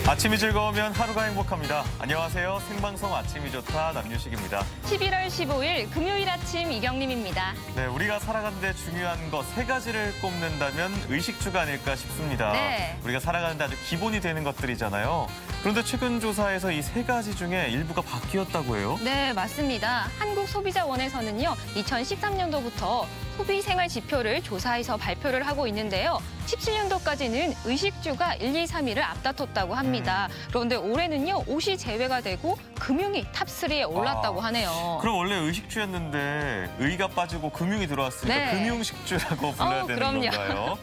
아침이 즐거우면 하루가 행복합니다. 안녕하세요. 생방송 아침이 좋다 남유식입니다. 11월 15일 금요일 아침 이경림입니다. 네, 우리가 살아가는데 중요한 것 세 가지를 꼽는다면 의식주가 아닐까 싶습니다. 네. 우리가 살아가는데 아주 기본이 되는 것들이잖아요. 그런데 최근 조사에서 이 세 가지 중에 일부가 바뀌었다고 해요. 네, 맞습니다. 한국소비자원에서는요, 2013년도부터 소비생활 지표를 조사해서 발표를 하고 있는데요. 17년도까지는 의식주가 1, 2, 3위를 앞다퉜다고 합니다. 그런데 올해는요, 옷이 제외가 되고 금융이 탑3에 올랐다고 하네요. 그럼 원래 의식주였는데 의가 빠지고 금융이 들어왔으니까 네. 금융식주라고 불러야 되는 그럼요. 건가요?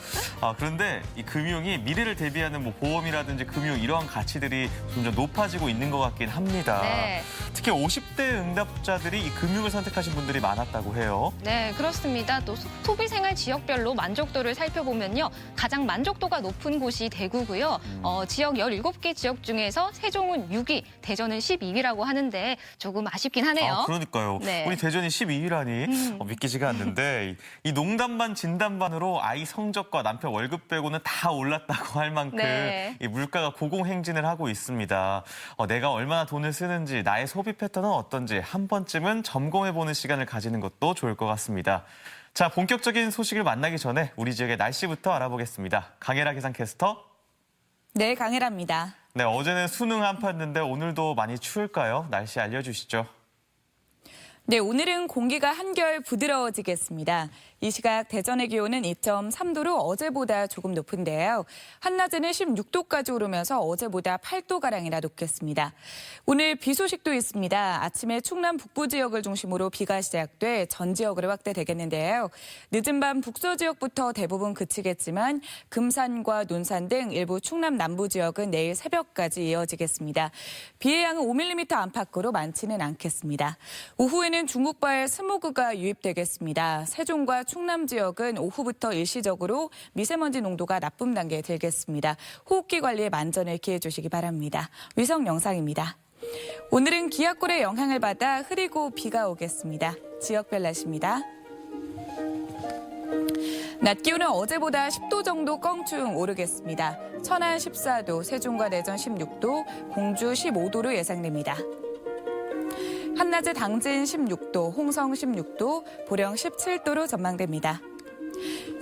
그런데 이 금융이 미래를 대비하는 뭐 보험이라든지 금융 이러한 가치들이 점점 높아지고 있는 것 같긴 합니다. 네. 특히 50대 응답자들이 이 금융을 선택하신 분들이 많았다고 해요. 네, 그렇습니다. 또 소비생활 지역별로 만족도를 살펴보면요. 가장 만족도가 높은 곳이 대구고요. 지역 17개 지역 중에서 세종은 6위, 대전은 12위라고 하는데 조금 아쉽긴 하네요. 그러니까요. 네. 우리 대전이 12위라니 믿기지가 않는데 이 농담 반 진담 반으로 아이 성적과 남편 월급 빼고는 다 올랐다고 할 만큼 네. 이 물가가 고공행진을 하고 있습니다. 내가 얼마나 돈을 쓰는지 나의 소비 패턴은 어떤지 한 번쯤은 점검해보는 시간을 가지는 것도 좋을 것 같습니다. 자, 본격적인 소식을 만나기 전에 우리 지역의 날씨부터 알아보겠습니다. 강혜라 기상캐스터. 네, 강혜라입니다. 네, 어제는 수능 한파였는데 오늘도 많이 추울까요? 날씨 알려주시죠. 네, 오늘은 공기가 한결 부드러워지겠습니다. 이 시각 대전의 기온은 2.3도로 어제보다 조금 높은데요. 한낮에는 16도까지 오르면서 어제보다 8도가량이나 높겠습니다. 오늘 비 소식도 있습니다. 아침에 충남 북부 지역을 중심으로 비가 시작돼 전 지역으로 확대되겠는데요. 늦은 밤 북서 지역부터 대부분 그치겠지만 금산과 논산 등 일부 충남 남부 지역은 내일 새벽까지 이어지겠습니다. 비의 양은 5mm 안팎으로 많지는 않겠습니다. 오후에는 중국발 스모그가 유입되겠습니다. 세종과 충남 지역은 오후부터 일시적으로 미세먼지 농도가 나쁨 단계에 들겠습니다. 호흡기 관리에 만전을 기해 주시기 바랍니다. 위성 영상입니다. 오늘은 기압골의 영향을 받아 흐리고 비가 오겠습니다. 지역별 날씨입니다. 낮 기온은 어제보다 10도 정도 껑충 오르겠습니다. 천안 14도, 세종과 대전 16도, 공주 15도로 예상됩니다. 한낮에 당진 16도, 홍성 16도, 보령 17도로 전망됩니다.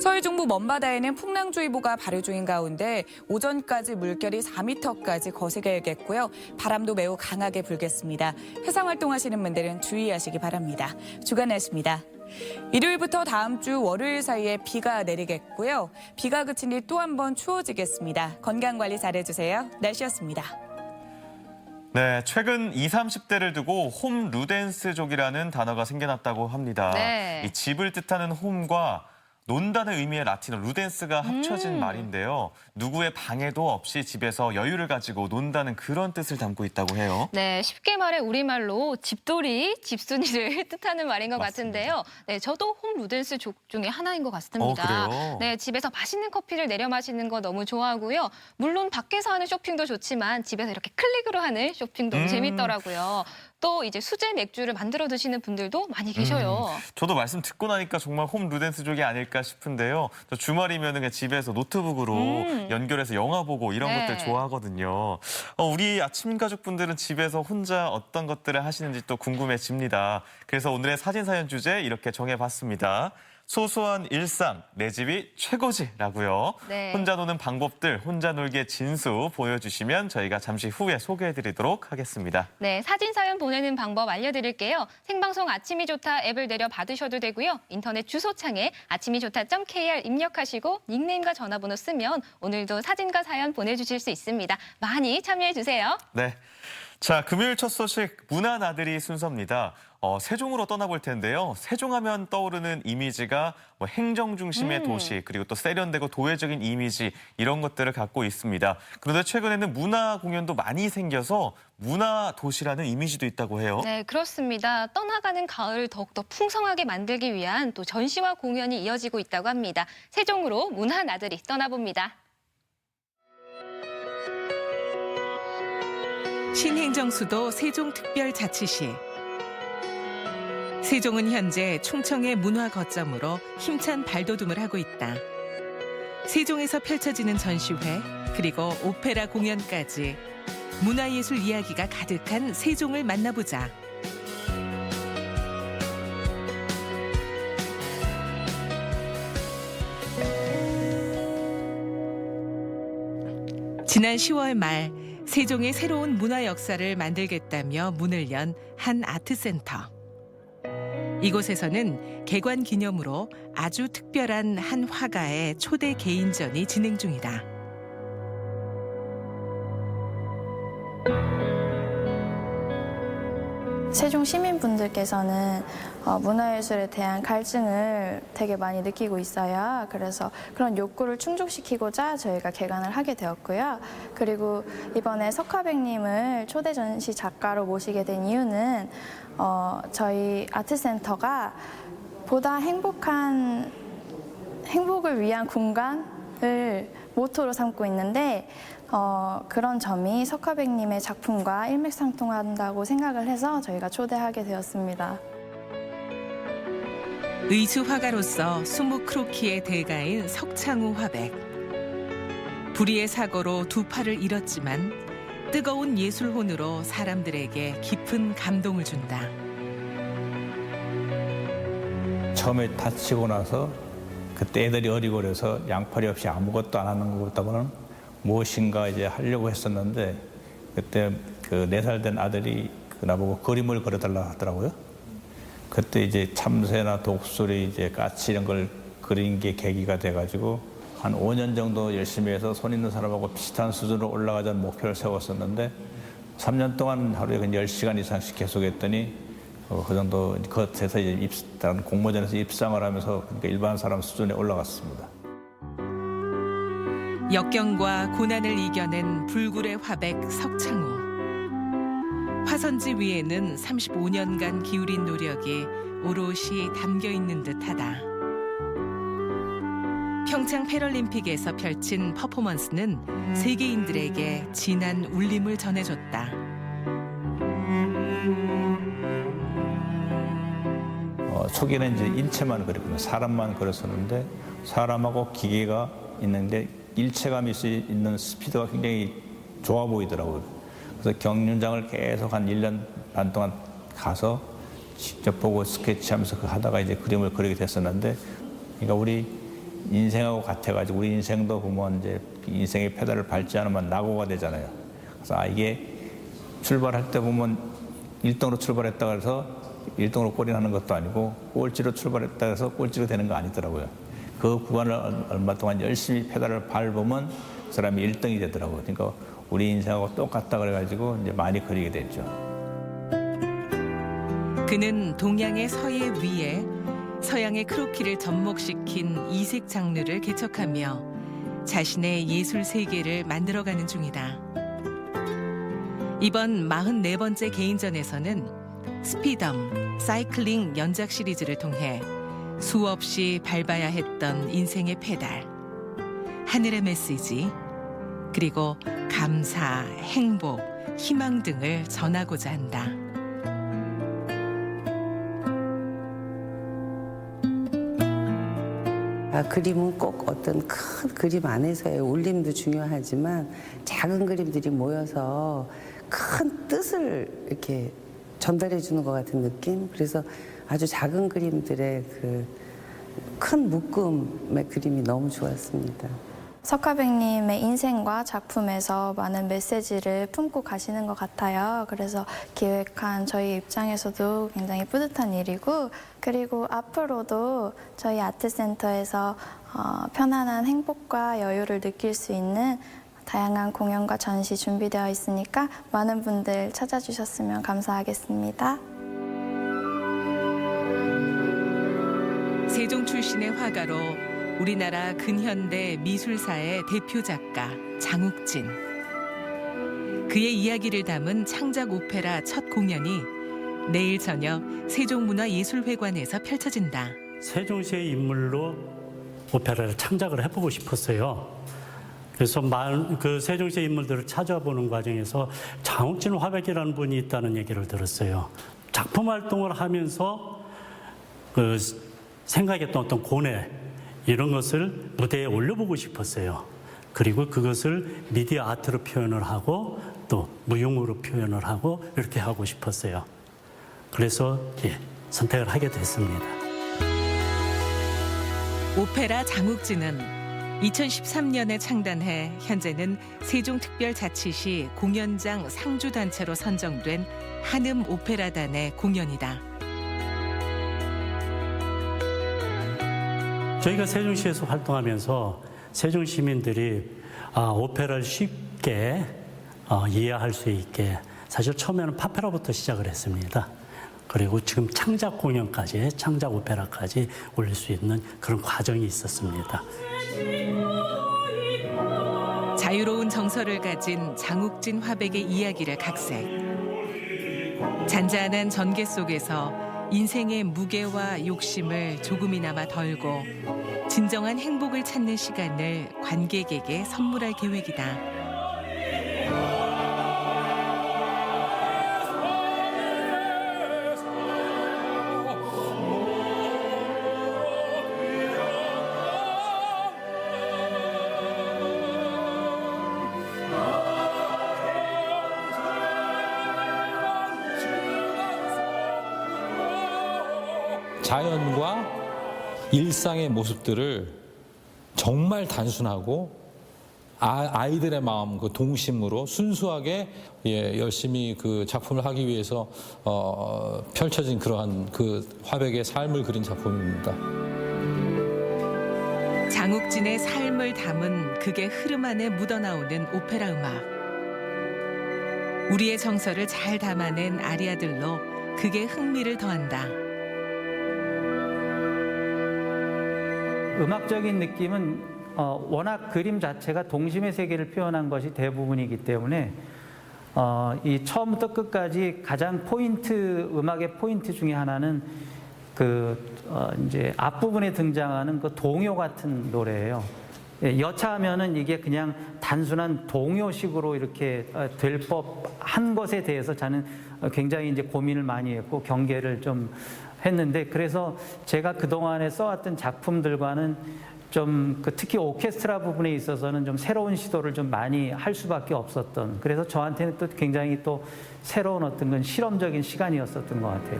서해 중부 먼바다에는 풍랑주의보가 발효 중인 가운데 오전까지 물결이 4m까지 거세겠고요. 바람도 매우 강하게 불겠습니다. 해상 활동하시는 분들은 주의하시기 바랍니다. 주간 날씨입니다. 일요일부터 다음 주 월요일 사이에 비가 내리겠고요. 비가 그친 뒤 또 한 번 추워지겠습니다. 건강관리 잘해주세요. 날씨였습니다. 네, 최근 20, 30대를 두고 홈 루덴스족이라는 단어가 생겨났다고 합니다. 네. 이 집을 뜻하는 홈과 논다는 의미의 라틴어 루덴스가 합쳐진 말인데요. 누구의 방해도 없이 집에서 여유를 가지고 논다는 그런 뜻을 담고 있다고 해요. 네, 쉽게 말해 우리말로 집돌이, 집순이를 뜻하는 말인 것 맞습니다. 같은데요. 네, 저도 홈 루덴스 족 중에 하나인 것 같습니다. 그래요? 네, 집에서 맛있는 커피를 내려 마시는 거 너무 좋아하고요. 물론 밖에서 하는 쇼핑도 좋지만 집에서 이렇게 클릭으로 하는 쇼핑 너무 재밌더라고요. 또 이제 수제 맥주를 만들어 드시는 분들도 많이 계셔요. 저도 말씀 듣고 나니까 정말 홈 루덴스족이 아닐까 싶은데요. 저 주말이면 그냥 집에서 노트북으로 연결해서 영화 보고 이런 네. 것들 좋아하거든요. 우리 아침 가족분들은 집에서 혼자 어떤 것들을 하시는지 또 궁금해집니다. 그래서 오늘의 사진 사연 주제 이렇게 정해봤습니다. 소소한 일상, 내 집이 최고지라고요. 네. 혼자 노는 방법들, 혼자 놀기의 진수 보여주시면 저희가 잠시 후에 소개해드리도록 하겠습니다. 네, 사진 사연 보내는 방법 알려드릴게요. 생방송 아침이 좋다 앱을 내려 받으셔도 되고요. 인터넷 주소창에 아침이좋다.kr 입력하시고 닉네임과 전화번호 쓰면 오늘도 사진과 사연 보내주실 수 있습니다. 많이 참여해주세요. 네. 자, 금요일 첫 소식 문화 나들이 순서입니다. 세종으로 떠나볼 텐데요. 세종하면 떠오르는 이미지가 뭐 행정 중심의 도시 그리고 또 세련되고 도회적인 이미지 이런 것들을 갖고 있습니다. 그런데 최근에는 문화 공연도 많이 생겨서 문화 도시라는 이미지도 있다고 해요. 네, 그렇습니다. 떠나가는 가을을 더욱더 풍성하게 만들기 위한 또 전시와 공연이 이어지고 있다고 합니다. 세종으로 문화 나들이 떠나봅니다. 신행정수도 세종특별자치시. 세종은 현재 충청의 문화 거점으로 힘찬 발돋움을 하고 있다. 세종에서 펼쳐지는 전시회, 그리고 오페라 공연까지 문화예술 이야기가 가득한 세종을 만나보자. 지난 10월 말 세종의 새로운 문화 역사를 만들겠다며 문을 연 한 아트센터. 이곳에서는 개관 기념으로 아주 특별한 한 화가의 초대 개인전이 진행 중이다. 세종 시민분들께서는 문화예술에 대한 갈증을 되게 많이 느끼고 있어요. 그래서 그런 욕구를 충족시키고자 저희가 개관을 하게 되었고요. 그리고 이번에 석화백님을 초대 전시 작가로 모시게 된 이유는 저희 아트센터가 보다 행복을 위한 공간을 모토로 삼고 있는데 그런 점이 석화백님의 작품과 일맥상통한다고 생각을 해서 저희가 초대하게 되었습니다. 의수 화가로서 수묵 크로키의 대가인 석창우 화백. 불의의 사고로 두 팔을 잃었지만 뜨거운 예술혼으로 사람들에게 깊은 감동을 준다. 처음에 다치고 나서 그때 애들이 어리고 그래서 양팔이 없이 아무것도 안 하는 것보다는 무엇인가 이제 하려고 했었는데 그때 그 4살 된 아들이 나보고 그림을 그려달라 하더라고요. 그때 이제 참새나 독수리, 이제 까치 이런 걸 그린 게 계기가 돼가지고 한 5년 정도 열심히 해서 손 있는 사람하고 비슷한 수준으로 올라가자는 목표를 세웠었는데 3년 동안 하루에 10시간 이상씩 계속했더니 그 정도 겉에서 이제 다른 공모전에서 입상을 하면서 그러니까 일반 사람 수준에 올라갔습니다. 역경과 고난을 이겨낸 불굴의 화백 석창우. 화선지 위에는 35년간 기울인 노력이 오롯이 담겨 있는 듯하다. 평창 패럴림픽에서 펼친 퍼포먼스는 세계인들에게 진한 울림을 전해줬다. 초기에는 이제 인체만 그렸거든요. 사람만 그렸었는데 사람하고 기계가 있는데 일체감이 있는 스피드가 굉장히 좋아 보이더라고요. 그래서 경륜장을 계속 한 1년 반 동안 가서 직접 보고 스케치하면서 하다가 이제 그림을 그리게 됐었는데, 그러니까 우리 인생하고 같아가지고 우리 인생도 보면 이제 인생의 페달을 밟지 않으면 낙오가 되잖아요. 그래서 이게 출발할 때 보면 1등으로 출발했다 해서 1등으로 꼴이 나는 것도 아니고 꼴찌로 출발했다 해서 꼴찌로 되는 거 아니더라고요. 그 구간을 얼마 동안 열심히 페달을 밟으면 그 사람이 1등이 되더라고요. 그러니까 우리 인생하고 똑같다 그래가지고 이제 많이 그리게 됐죠. 그는 동양의 서예 위에 서양의 크로키를 접목시킨 이색 장르를 개척하며 자신의 예술 세계를 만들어가는 중이다. 이번 44번째 개인전에서는 스피덤, 사이클링 연작 시리즈를 통해 수없이 밟아야 했던 인생의 페달, 하늘의 메시지, 그리고 감사, 행복, 희망 등을 전하고자 한다. 그림은 꼭 어떤 큰 그림 안에서의 울림도 중요하지만 작은 그림들이 모여서 큰 뜻을 이렇게 전달해 주는 것 같은 느낌. 그래서 아주 작은 그림들의 그 큰 묶음의 그림이 너무 좋았습니다. 석화백님의 인생과 작품에서 많은 메시지를 품고 가시는 것 같아요. 그래서 기획한 저희 입장에서도 굉장히 뿌듯한 일이고, 그리고 앞으로도 저희 아트센터에서 편안한 행복과 여유를 느낄 수 있는 다양한 공연과 전시 준비되어 있으니까 많은 분들 찾아주셨으면 감사하겠습니다. 세종 출신의 화가로 우리나라 근현대 미술사의 대표 작가 장욱진. 그의 이야기를 담은 창작 오페라 첫 공연이 내일 저녁 세종문화예술회관에서 펼쳐진다. 세종시의 인물로 오페라를 창작을 해보고 싶었어요. 그래서 그 세종시의 인물들을 찾아보는 과정에서 장욱진 화백이라는 분이 있다는 얘기를 들었어요. 작품 활동을 하면서 그 생각했던 어떤 고뇌, 이런 것을 무대에 올려보고 싶었어요. 그리고 그것을 미디어 아트로 표현을 하고 또 무용으로 표현을 하고 이렇게 하고 싶었어요. 그래서 선택을 하게 됐습니다. 오페라 장욱진은 2013년에 창단해 현재는 세종특별자치시 공연장 상주단체로 선정된 한음 오페라단의 공연이다. 저희가 세종시에서 활동하면서 세종 시민들이 오페라를 쉽게 이해할 수 있게 사실 처음에는 파페라부터 시작을 했습니다. 그리고 지금 창작 공연까지, 창작 오페라까지 올릴 수 있는 그런 과정이 있었습니다. 자유로운 정서를 가진 장욱진 화백의 이야기를 각색. 잔잔한 전개 속에서 인생의 무게와 욕심을 조금이나마 덜고 진정한 행복을 찾는 시간을 관객에게 선물할 계획이다. 자연과 일상의 모습들을 정말 단순하고 아이들의 마음 그 동심으로 순수하게 열심히 그 작품을 하기 위해서 펼쳐진 그러한 그 화백의 삶을 그린 작품입니다. 장욱진의 삶을 담은 극의 흐름 안에 묻어나오는 오페라 음악. 우리의 정서를 잘 담아낸 아리아들로 극의 흥미를 더한다. 음악적인 느낌은 워낙 그림 자체가 동심의 세계를 표현한 것이 대부분이기 때문에 이 처음부터 끝까지 가장 음악의 포인트 중에 하나는 이제 앞부분에 등장하는 그 동요 같은 노래예요. 여차하면은 이게 그냥 단순한 동요식으로 이렇게 될 법한 것에 대해서 저는 굉장히 이제 고민을 많이 했고 경계를 좀 했는데, 그래서 제가 그동안에 써왔던 작품들과는 좀 특히 오케스트라 부분에 있어서는 좀 새로운 시도를 좀 많이 할 수밖에 없었던, 그래서 저한테는 또 굉장히 또 새로운 어떤 건 실험적인 시간이었었던 것 같아요.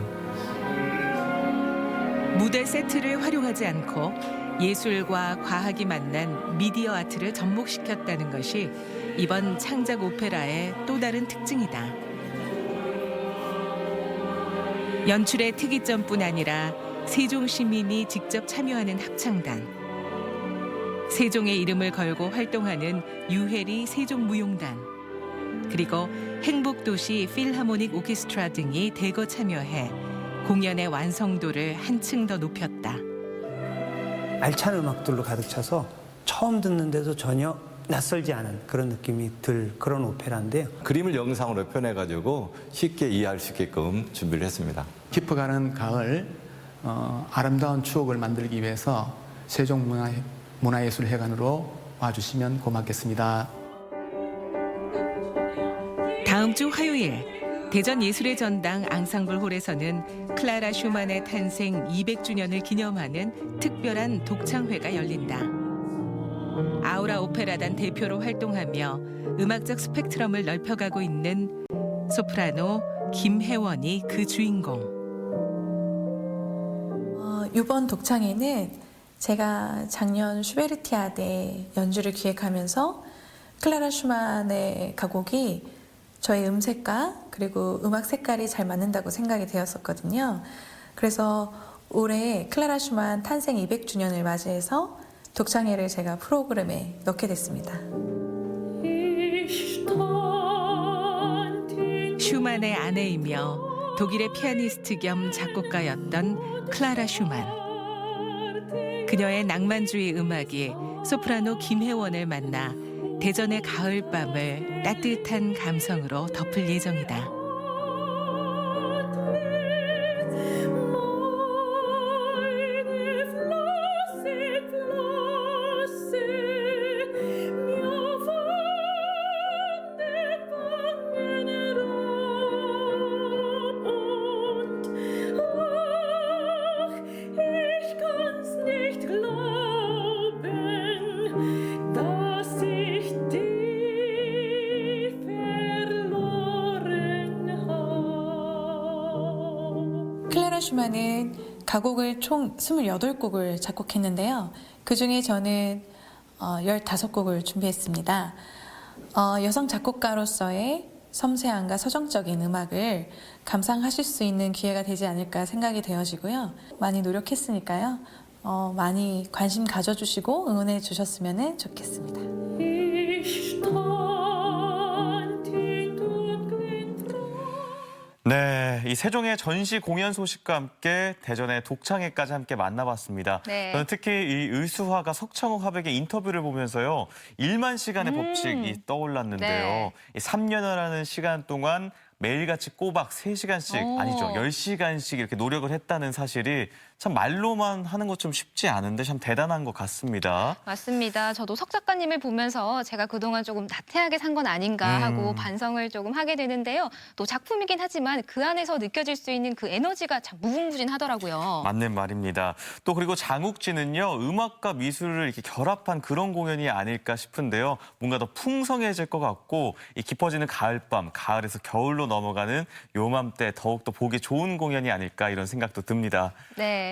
무대 세트를 활용하지 않고 예술과 과학이 만난 미디어 아트를 접목시켰다는 것이 이번 창작 오페라의 또 다른 특징이다. 연출의 특이점뿐 아니라 세종 시민이 직접 참여하는 합창단, 세종의 이름을 걸고 활동하는 유해리 세종무용단, 그리고 행복도시 필하모닉 오케스트라 등이 대거 참여해 공연의 완성도를 한층 더 높였다. 알찬 음악들로 가득 차서 처음 듣는데도 전혀 낯설지 않은 그런 느낌이 들 그런 오페라인데요. 그림을 영상으로 표현해가지고 쉽게 이해할 수 있게끔 준비를 했습니다. 깊어가는 가을, 아름다운 추억을 만들기 위해서 세종문화예술회관으로 와주시면 고맙겠습니다. 다음 주 화요일 대전예술의 전당 앙상블홀에서는 클라라 슈만의 탄생 200주년을 기념하는 특별한 독창회가 열린다. 아우라 오페라단 대표로 활동하며 음악적 스펙트럼을 넓혀가고 있는 소프라노 김혜원이 그 주인공. 이번 독창회는 제가 작년 슈베르티아데 연주를 기획하면서 클라라 슈만의 가곡이 저의 음색과 그리고 음악 색깔이 잘 맞는다고 생각이 되었었거든요. 그래서 올해 클라라 슈만 탄생 200주년을 맞이해서 독창회를 제가 프로그램에 넣게 됐습니다. 슈만의 아내이며 독일의 피아니스트 겸 작곡가였던 클라라 슈만. 그녀의 낭만주의 음악이 소프라노 김혜원을 만나 대전의 가을밤을 따뜻한 감성으로 덮을 예정이다. 클라라 슈만은 가곡을 총 28곡을 작곡했는데요. 그중에 저는 15곡을 준비했습니다. 여성 작곡가로서의 섬세함과 서정적인 음악을 감상하실 수 있는 기회가 되지 않을까 생각이 되어지고요. 많이 노력했으니까요. 많이 관심 가져주시고 응원해 주셨으면 좋겠습니다. 네, 이 세종의 전시 공연 소식과 함께 대전의 독창회까지 함께 만나봤습니다. 네. 저는 특히 이 의수화가 석창호 화백의 인터뷰를 보면서요. 1만 시간의 법칙이 떠올랐는데요. 네. 이 3년여라는 시간 동안 매일같이 꼬박 3시간씩, 아니죠, 10시간씩 이렇게 노력을 했다는 사실이 참 말로만 하는 것 좀 쉽지 않은데 참 대단한 것 같습니다. 맞습니다. 저도 석 작가님을 보면서 제가 그동안 조금 나태하게 산 건 아닌가 하고 반성을 조금 하게 되는데요. 또 작품이긴 하지만 그 안에서 느껴질 수 있는 그 에너지가 참 무궁무진하더라고요. 맞는 말입니다. 또 그리고 장욱지는요, 음악과 미술을 이렇게 결합한 그런 공연이 아닐까 싶은데요. 뭔가 더 풍성해질 것 같고 이 깊어지는 가을밤, 가을에서 겨울로 넘어가는 요맘때 더욱더 보기 좋은 공연이 아닐까 이런 생각도 듭니다. 네.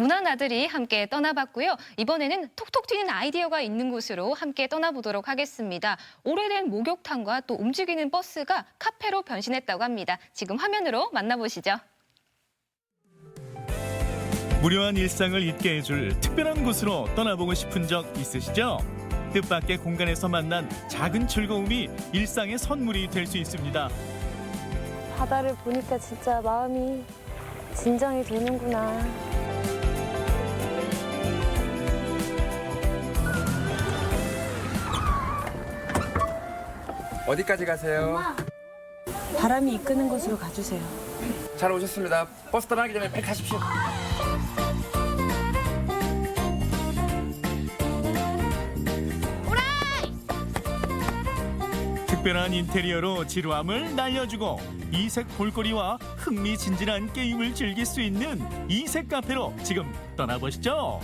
문화나들이 함께 떠나봤고요. 이번에는 톡톡 튀는 아이디어가 있는 곳으로 함께 떠나보도록 하겠습니다. 오래된 목욕탕과 또 움직이는 버스가 카페로 변신했다고 합니다. 지금 화면으로 만나보시죠. 무료한 일상을 잊게 해줄 특별한 곳으로 떠나보고 싶은 적 있으시죠? 뜻밖의 공간에서 만난 작은 즐거움이 일상의 선물이 될 수 있습니다. 바다를 보니까 진짜 마음이 진정이 되는구나. 어디까지 가세요? 바람이 이끄는 곳으로 가주세요. 잘 오셨습니다. 버스 떠나기 전에 빨리 가십시오. 특별한 인테리어로 지루함을 날려주고 이색 볼거리와 흥미진진한 게임을 즐길 수 있는 이색 카페로 지금 떠나보시죠.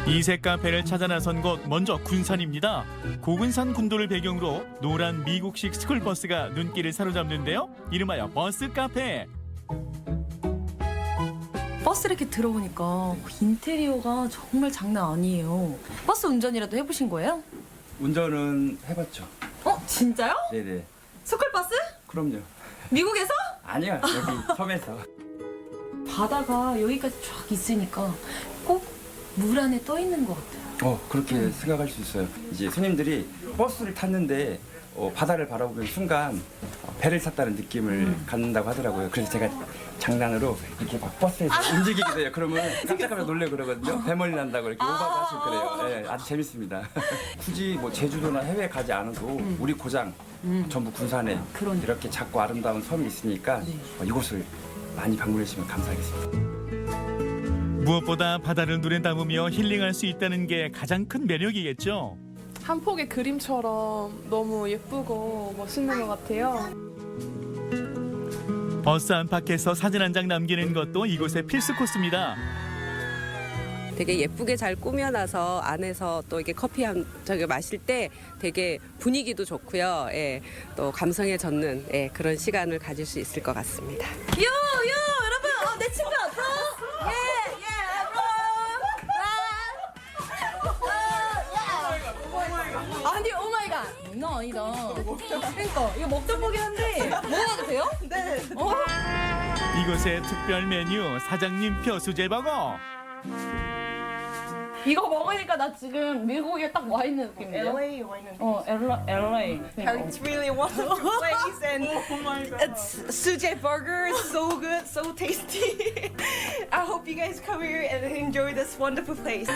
이색 카페를 찾아 나선 곳 먼저 군산입니다. 고군산 군도를 배경으로 노란 미국식 스쿨버스가 눈길을 사로잡는데요. 이름하여 버스 카페. 버스 이렇게 들어오니까 인테리어가 정말 장난 아니에요. 버스 운전이라도 해보신 거예요? 운전은 해봤죠. 진짜요? 네네. 스쿨버스? 그럼요. 미국에서? 아니요, 여기 섬에서. 바다가 여기까지 쫙 있으니까 꼭 물 안에 떠 있는 것 같아요. 그렇게 생각할 수 있어요. 이제 손님들이 버스를 탔는데 바다를 바라보는 순간 배를 탔다는 느낌을 갖는다고 하더라고요. 그래서 제가 장난으로 이렇게 막 버스에서 움직이게 돼요. 그러면 깜짝깜짝 놀래 그러거든요. 배멀리 난다고 이렇게 오바도 하시고 그래요. 네, 아주 재밌습니다. 굳이 뭐 제주도나 해외 가지 않아도 우리 고장 전부 군산에 이렇게 작고 아름다운 섬이 있으니까 이곳을 많이 방문해 주시면 감사하겠습니다. 무엇보다 바다를 눈에 담으며 힐링할 수 있다는 게 가장 큰 매력이겠죠. 한 폭의 그림처럼 너무 예쁘고 멋있는 것 같아요. 버스 안팎에서 사진 한 장 남기는 것도 이곳의 필수 코스입니다. 되게 예쁘게 잘 꾸며놔서 안에서 또 이게 커피 한 잔을 마실 때 되게 분위기도 좋고요. 예, 또 감성에 젖는 그런 시간을 가질 수 있을 것 같습니다. 여러분, 내 친구 왔어? 아니, 오마이갓. 장난 아니다. 그러니까 이거 먹다 보긴 한데 먹어도 돼요? 네. 이곳의 특별 메뉴 사장님 표 수제버거. 이거 먹으니까 나 지금 미국에 딱 와 있는 느낌이에요. LA 와 있는 LA. It's really a wonderful place and it's Suje Burger is so good, so tasty. I hope you guys come here and enjoy this wonderful place.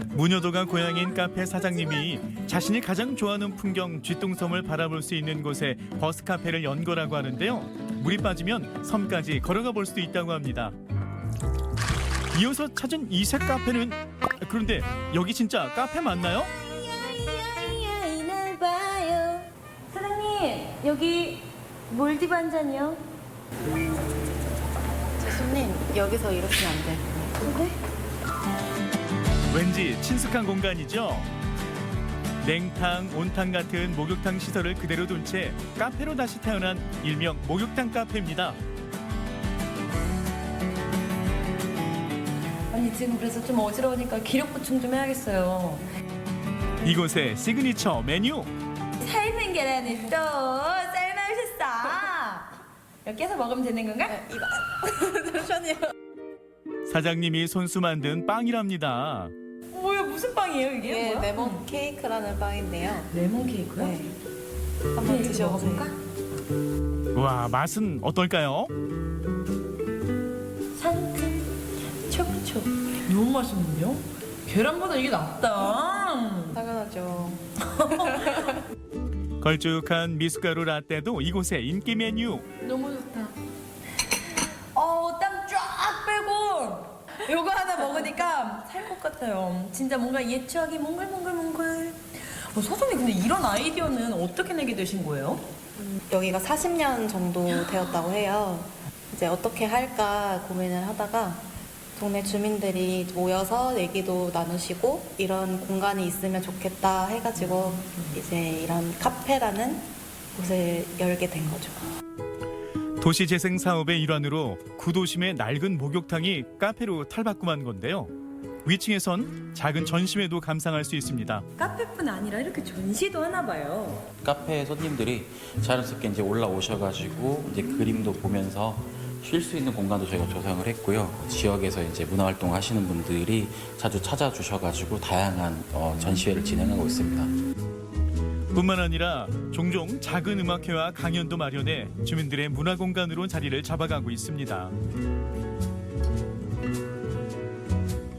무녀도가 고향인 카페 사장님이 자신이 가장 좋아하는 풍경 쥐똥섬을 바라볼 수 있는 곳에 버스 카페를 연 거라고 하는데요. 물이 빠지면 섬까지 걸어가 볼 수도 있다고 합니다. 이어서 찾은 이색 카페는 그런데 여기 진짜 카페 맞나요? 사장님, 여기 몰디브 한 잔이요. 저 손님, 여기서 이러시면 안 돼요. 왠지 친숙한 공간이죠. 냉탕, 온탕 같은 목욕탕 시설을 그대로 둔 채 카페로 다시 태어난 일명 목욕탕 카페입니다. 아니 지금 그래서 좀 어지러우니까 기력 보충 좀 해야겠어요. 이곳의 시그니처 메뉴. 삶은 계란을 또 삶아오셨어. 이렇게 해서 먹으면 되는 건가? 이거. 잠시만요. 사장님이 손수 만든 빵이랍니다. 뭐야 무슨 빵이에요 이게? 이게 뭐야? 레몬 케이크라는 빵인데요. 레몬 케이크요? 네. 한번 드셔보세요. 와, 맛은 어떨까요? 상큼 촉촉. 너무 맛있는데요? 계란보다 이게 낫다. 당연하죠. 걸쭉한 미숫가루 라떼도 이곳의 인기 메뉴. 너무 좋다. 땀 쫙 빼고 요거 하나 먹으니까 살 것 같아요. 진짜 뭔가 옛 추억이 몽글몽글몽글. 사장님 근데 이런 아이디어는 어떻게 내게 되신 거예요? 여기가 40년 정도 되었다고 해요. 이제 어떻게 할까 고민을 하다가 동네 주민들이 모여서 얘기도 나누시고 이런 공간이 있으면 좋겠다 해가지고 이제 이런 카페라는 곳을 열게 된 거죠. 도시재생 사업의 일환으로 구도심의 낡은 목욕탕이 카페로 탈바꿈한 건데요. 위층에선 작은 전시회도 감상할 수 있습니다. 카페뿐 아니라 이렇게 전시도 하나 봐요. 카페 손님들이 자연스럽게 이제 올라오셔가지고 이제 그림도 보면서 쉴 수 있는 공간도 저희가 조성을 했고요. 지역에서 이제 문화활동 하시는 분들이 자주 찾아주셔가지고 다양한 전시회를 진행하고 있습니다. 뿐만 아니라 종종 작은 음악회와 강연도 마련해 주민들의 문화공간으로 자리를 잡아가고 있습니다.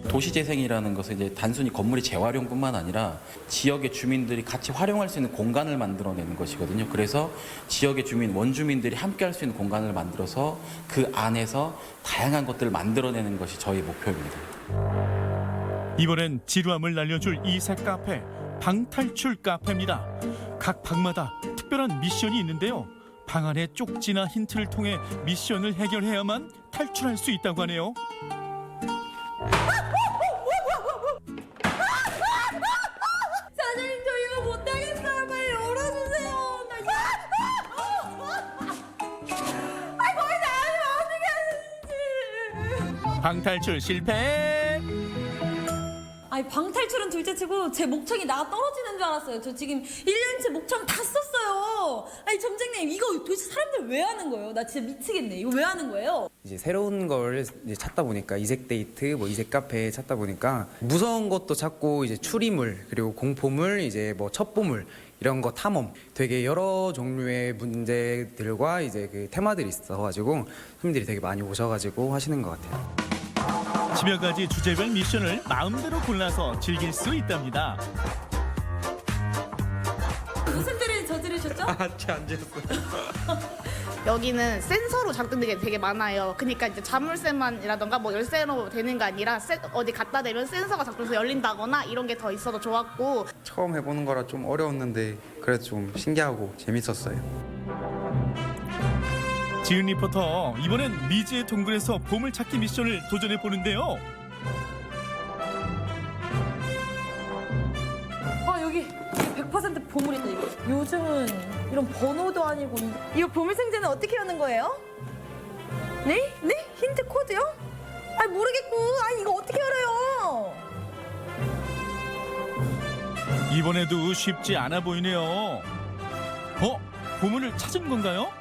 도시재생이라는 것은 이제 단순히 건물의 재활용뿐만 아니라 지역의 주민들이 같이 활용할 수 있는 공간을 만들어내는 것이거든요. 그래서 지역의 주민, 원주민들이 함께 할 수 있는 공간을 만들어서 그 안에서 다양한 것들을 만들어내는 것이 저희 목표입니다. 이번엔 지루함을 날려줄 이색 카페, 방탈출 카페입니다. 각 방마다 특별한 미션이 있는데요. 방 안의 쪽지나 힌트를 통해 미션을 해결해야만 탈출할 수 있다고 하네요. 사장님 저 이거 못하겠어요. 빨리 열어주세요. 거의 다 어떻게 방탈출 실패! 아니 방탈출은 둘째치고 제 목청이 나가 떨어지는 줄 알았어요. 저 지금 1년째 목청 다 썼어요. 아니 점장님 이거 도대체 사람들 왜 하는 거예요? 나 진짜 미치겠네. 이거 왜 하는 거예요? 이제 새로운 걸 이제 찾다 보니까 이색 데이트, 뭐 이색 카페 찾다 보니까 무서운 것도 찾고 이제 추리물 그리고 공포물, 이제 뭐 첩보물 이런 거 탐험 되게 여러 종류의 문제들과 이제 그 테마들이 있어가지고 손님들이 되게 많이 오셔가지고 하시는 것 같아요. 집여가지 주제별 미션을 마음대로 골라서 즐길 수 있답니다. 무슨 죄를 저지르셨죠? 안 지었어요. 여기는 센서로 작동되게 되게 많아요. 그러니까 이제 자물쇠만이라던가 뭐 열쇠로 되는 게 아니라 어디 갖다 대면 센서가 작동해서 열린다거나 이런 게 더 있어서 좋았고. 처음 해보는 거라 좀 어려웠는데 그래도 좀 신기하고 재밌었어요. 지은 리포터, 이번엔 미지의 동굴에서 보물찾기 미션을 도전해 보는데요. 여기 100% 보물이다 이거. 요즘은 이런 번호도 아니고 이거 보물상자는 어떻게 하는 거예요? 네? 네? 힌트 코드요? 모르겠고. 이거 어떻게 알아요? 이번에도 쉽지 않아 보이네요. 보물을 찾은 건가요?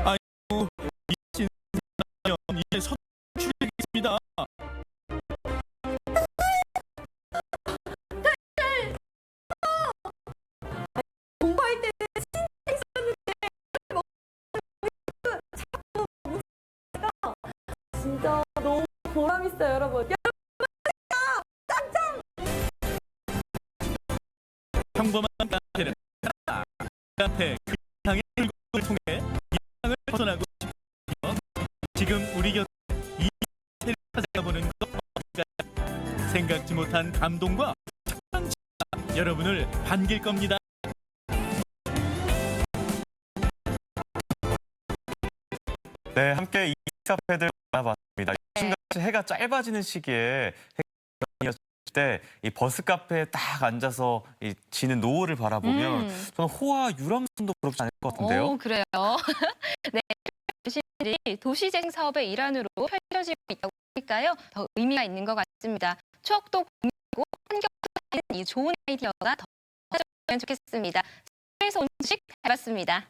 아이고, 이제 서출해야겠습니다. 공부할 때 진짜 있었는데 진짜 너무 보람 있어요, 여러분. 평범한 카페는 카페 그 이상의 물건을 통해 이상을 벗어나고 싶어요. 지금 우리 곁에 이 세를 찾아보는 것 어떨까요? 생각지 못한 감동과 착방치가 여러분을 반길 겁니다. 네, 함께 이 카페들 알아봤습니다. 요즘같이 해가 짧아지는 시기에 때 이 버스 카페에 딱 앉아서 이 지는 노을을 바라보면 저는 호화 유람선도 부럽지 않을 것 같은데요. 그래요. 네, 도시들이 도시재생 사업의 일환으로 펼쳐지고 있다고 하니까요. 더 의미가 있는 것 같습니다. 추억도 공유하고 환경도 살리는 이 좋은 아이디어가 더 퍼졌으면 좋겠습니다. 서울에서 온 소식 잘 봤습니다.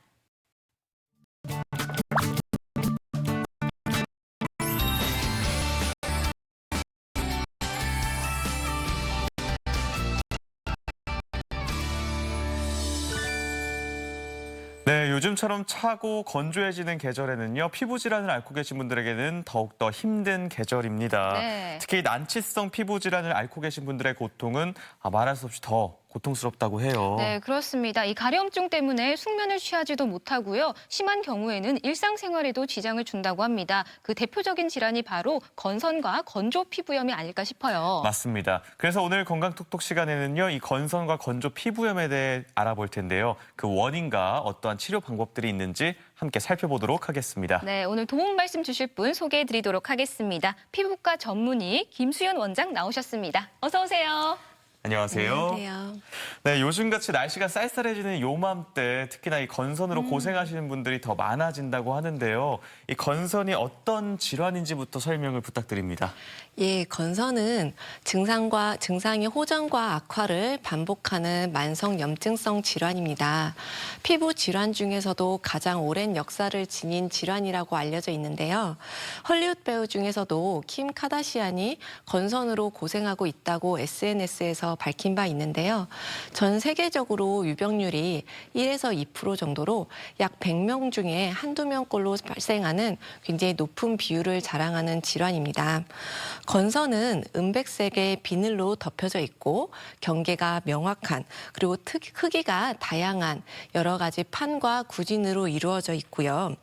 네, 요즘처럼 차고 건조해지는 계절에는요, 피부 질환을 앓고 계신 분들에게는 더욱더 힘든 계절입니다. 네. 특히 난치성 피부 질환을 앓고 계신 분들의 고통은 말할 수 없이 더 고통스럽다고 해요. 네, 그렇습니다. 이 가려움증 때문에 숙면을 취하지도 못하고요. 심한 경우에는 일상생활에도 지장을 준다고 합니다. 그 대표적인 질환이 바로 건선과 건조 피부염이 아닐까 싶어요. 맞습니다. 그래서 오늘 건강톡톡 시간에는요, 이 건선과 건조 피부염에 대해 알아볼 텐데요. 그 원인과 어떠한 치료 방법들이 있는지 함께 살펴보도록 하겠습니다. 네, 오늘 도움 말씀 주실 분 소개해드리도록 하겠습니다. 피부과 전문의 김수연 원장 나오셨습니다. 어서 오세요. 안녕하세요. 안녕하세요. 네, 요즘같이 날씨가 쌀쌀해지는 요맘때 특히나 이 건선으로 고생하시는 분들이 더 많아진다고 하는데요. 이 건선이 어떤 질환인지부터 설명을 부탁드립니다. 예, 건선은 증상의 호전과 악화를 반복하는 만성 염증성 질환입니다. 피부 질환 중에서도 가장 오랜 역사를 지닌 질환이라고 알려져 있는데요. 헐리우드 배우 중에서도 킴 카다시안이 건선으로 고생하고 있다고 SNS에서 밝힌 바 있는데요. 전 세계적으로 유병률이 1에서 2% 정도로 약 100명 중에 한두 명꼴로 발생하는 굉장히 높은 비율을 자랑하는 질환입니다. 건선은 은백색의 비늘로 덮여져 있고 경계가 명확한 그리고 크기가 다양한 여러 가지 판과 구진으로 이루어져 있고요.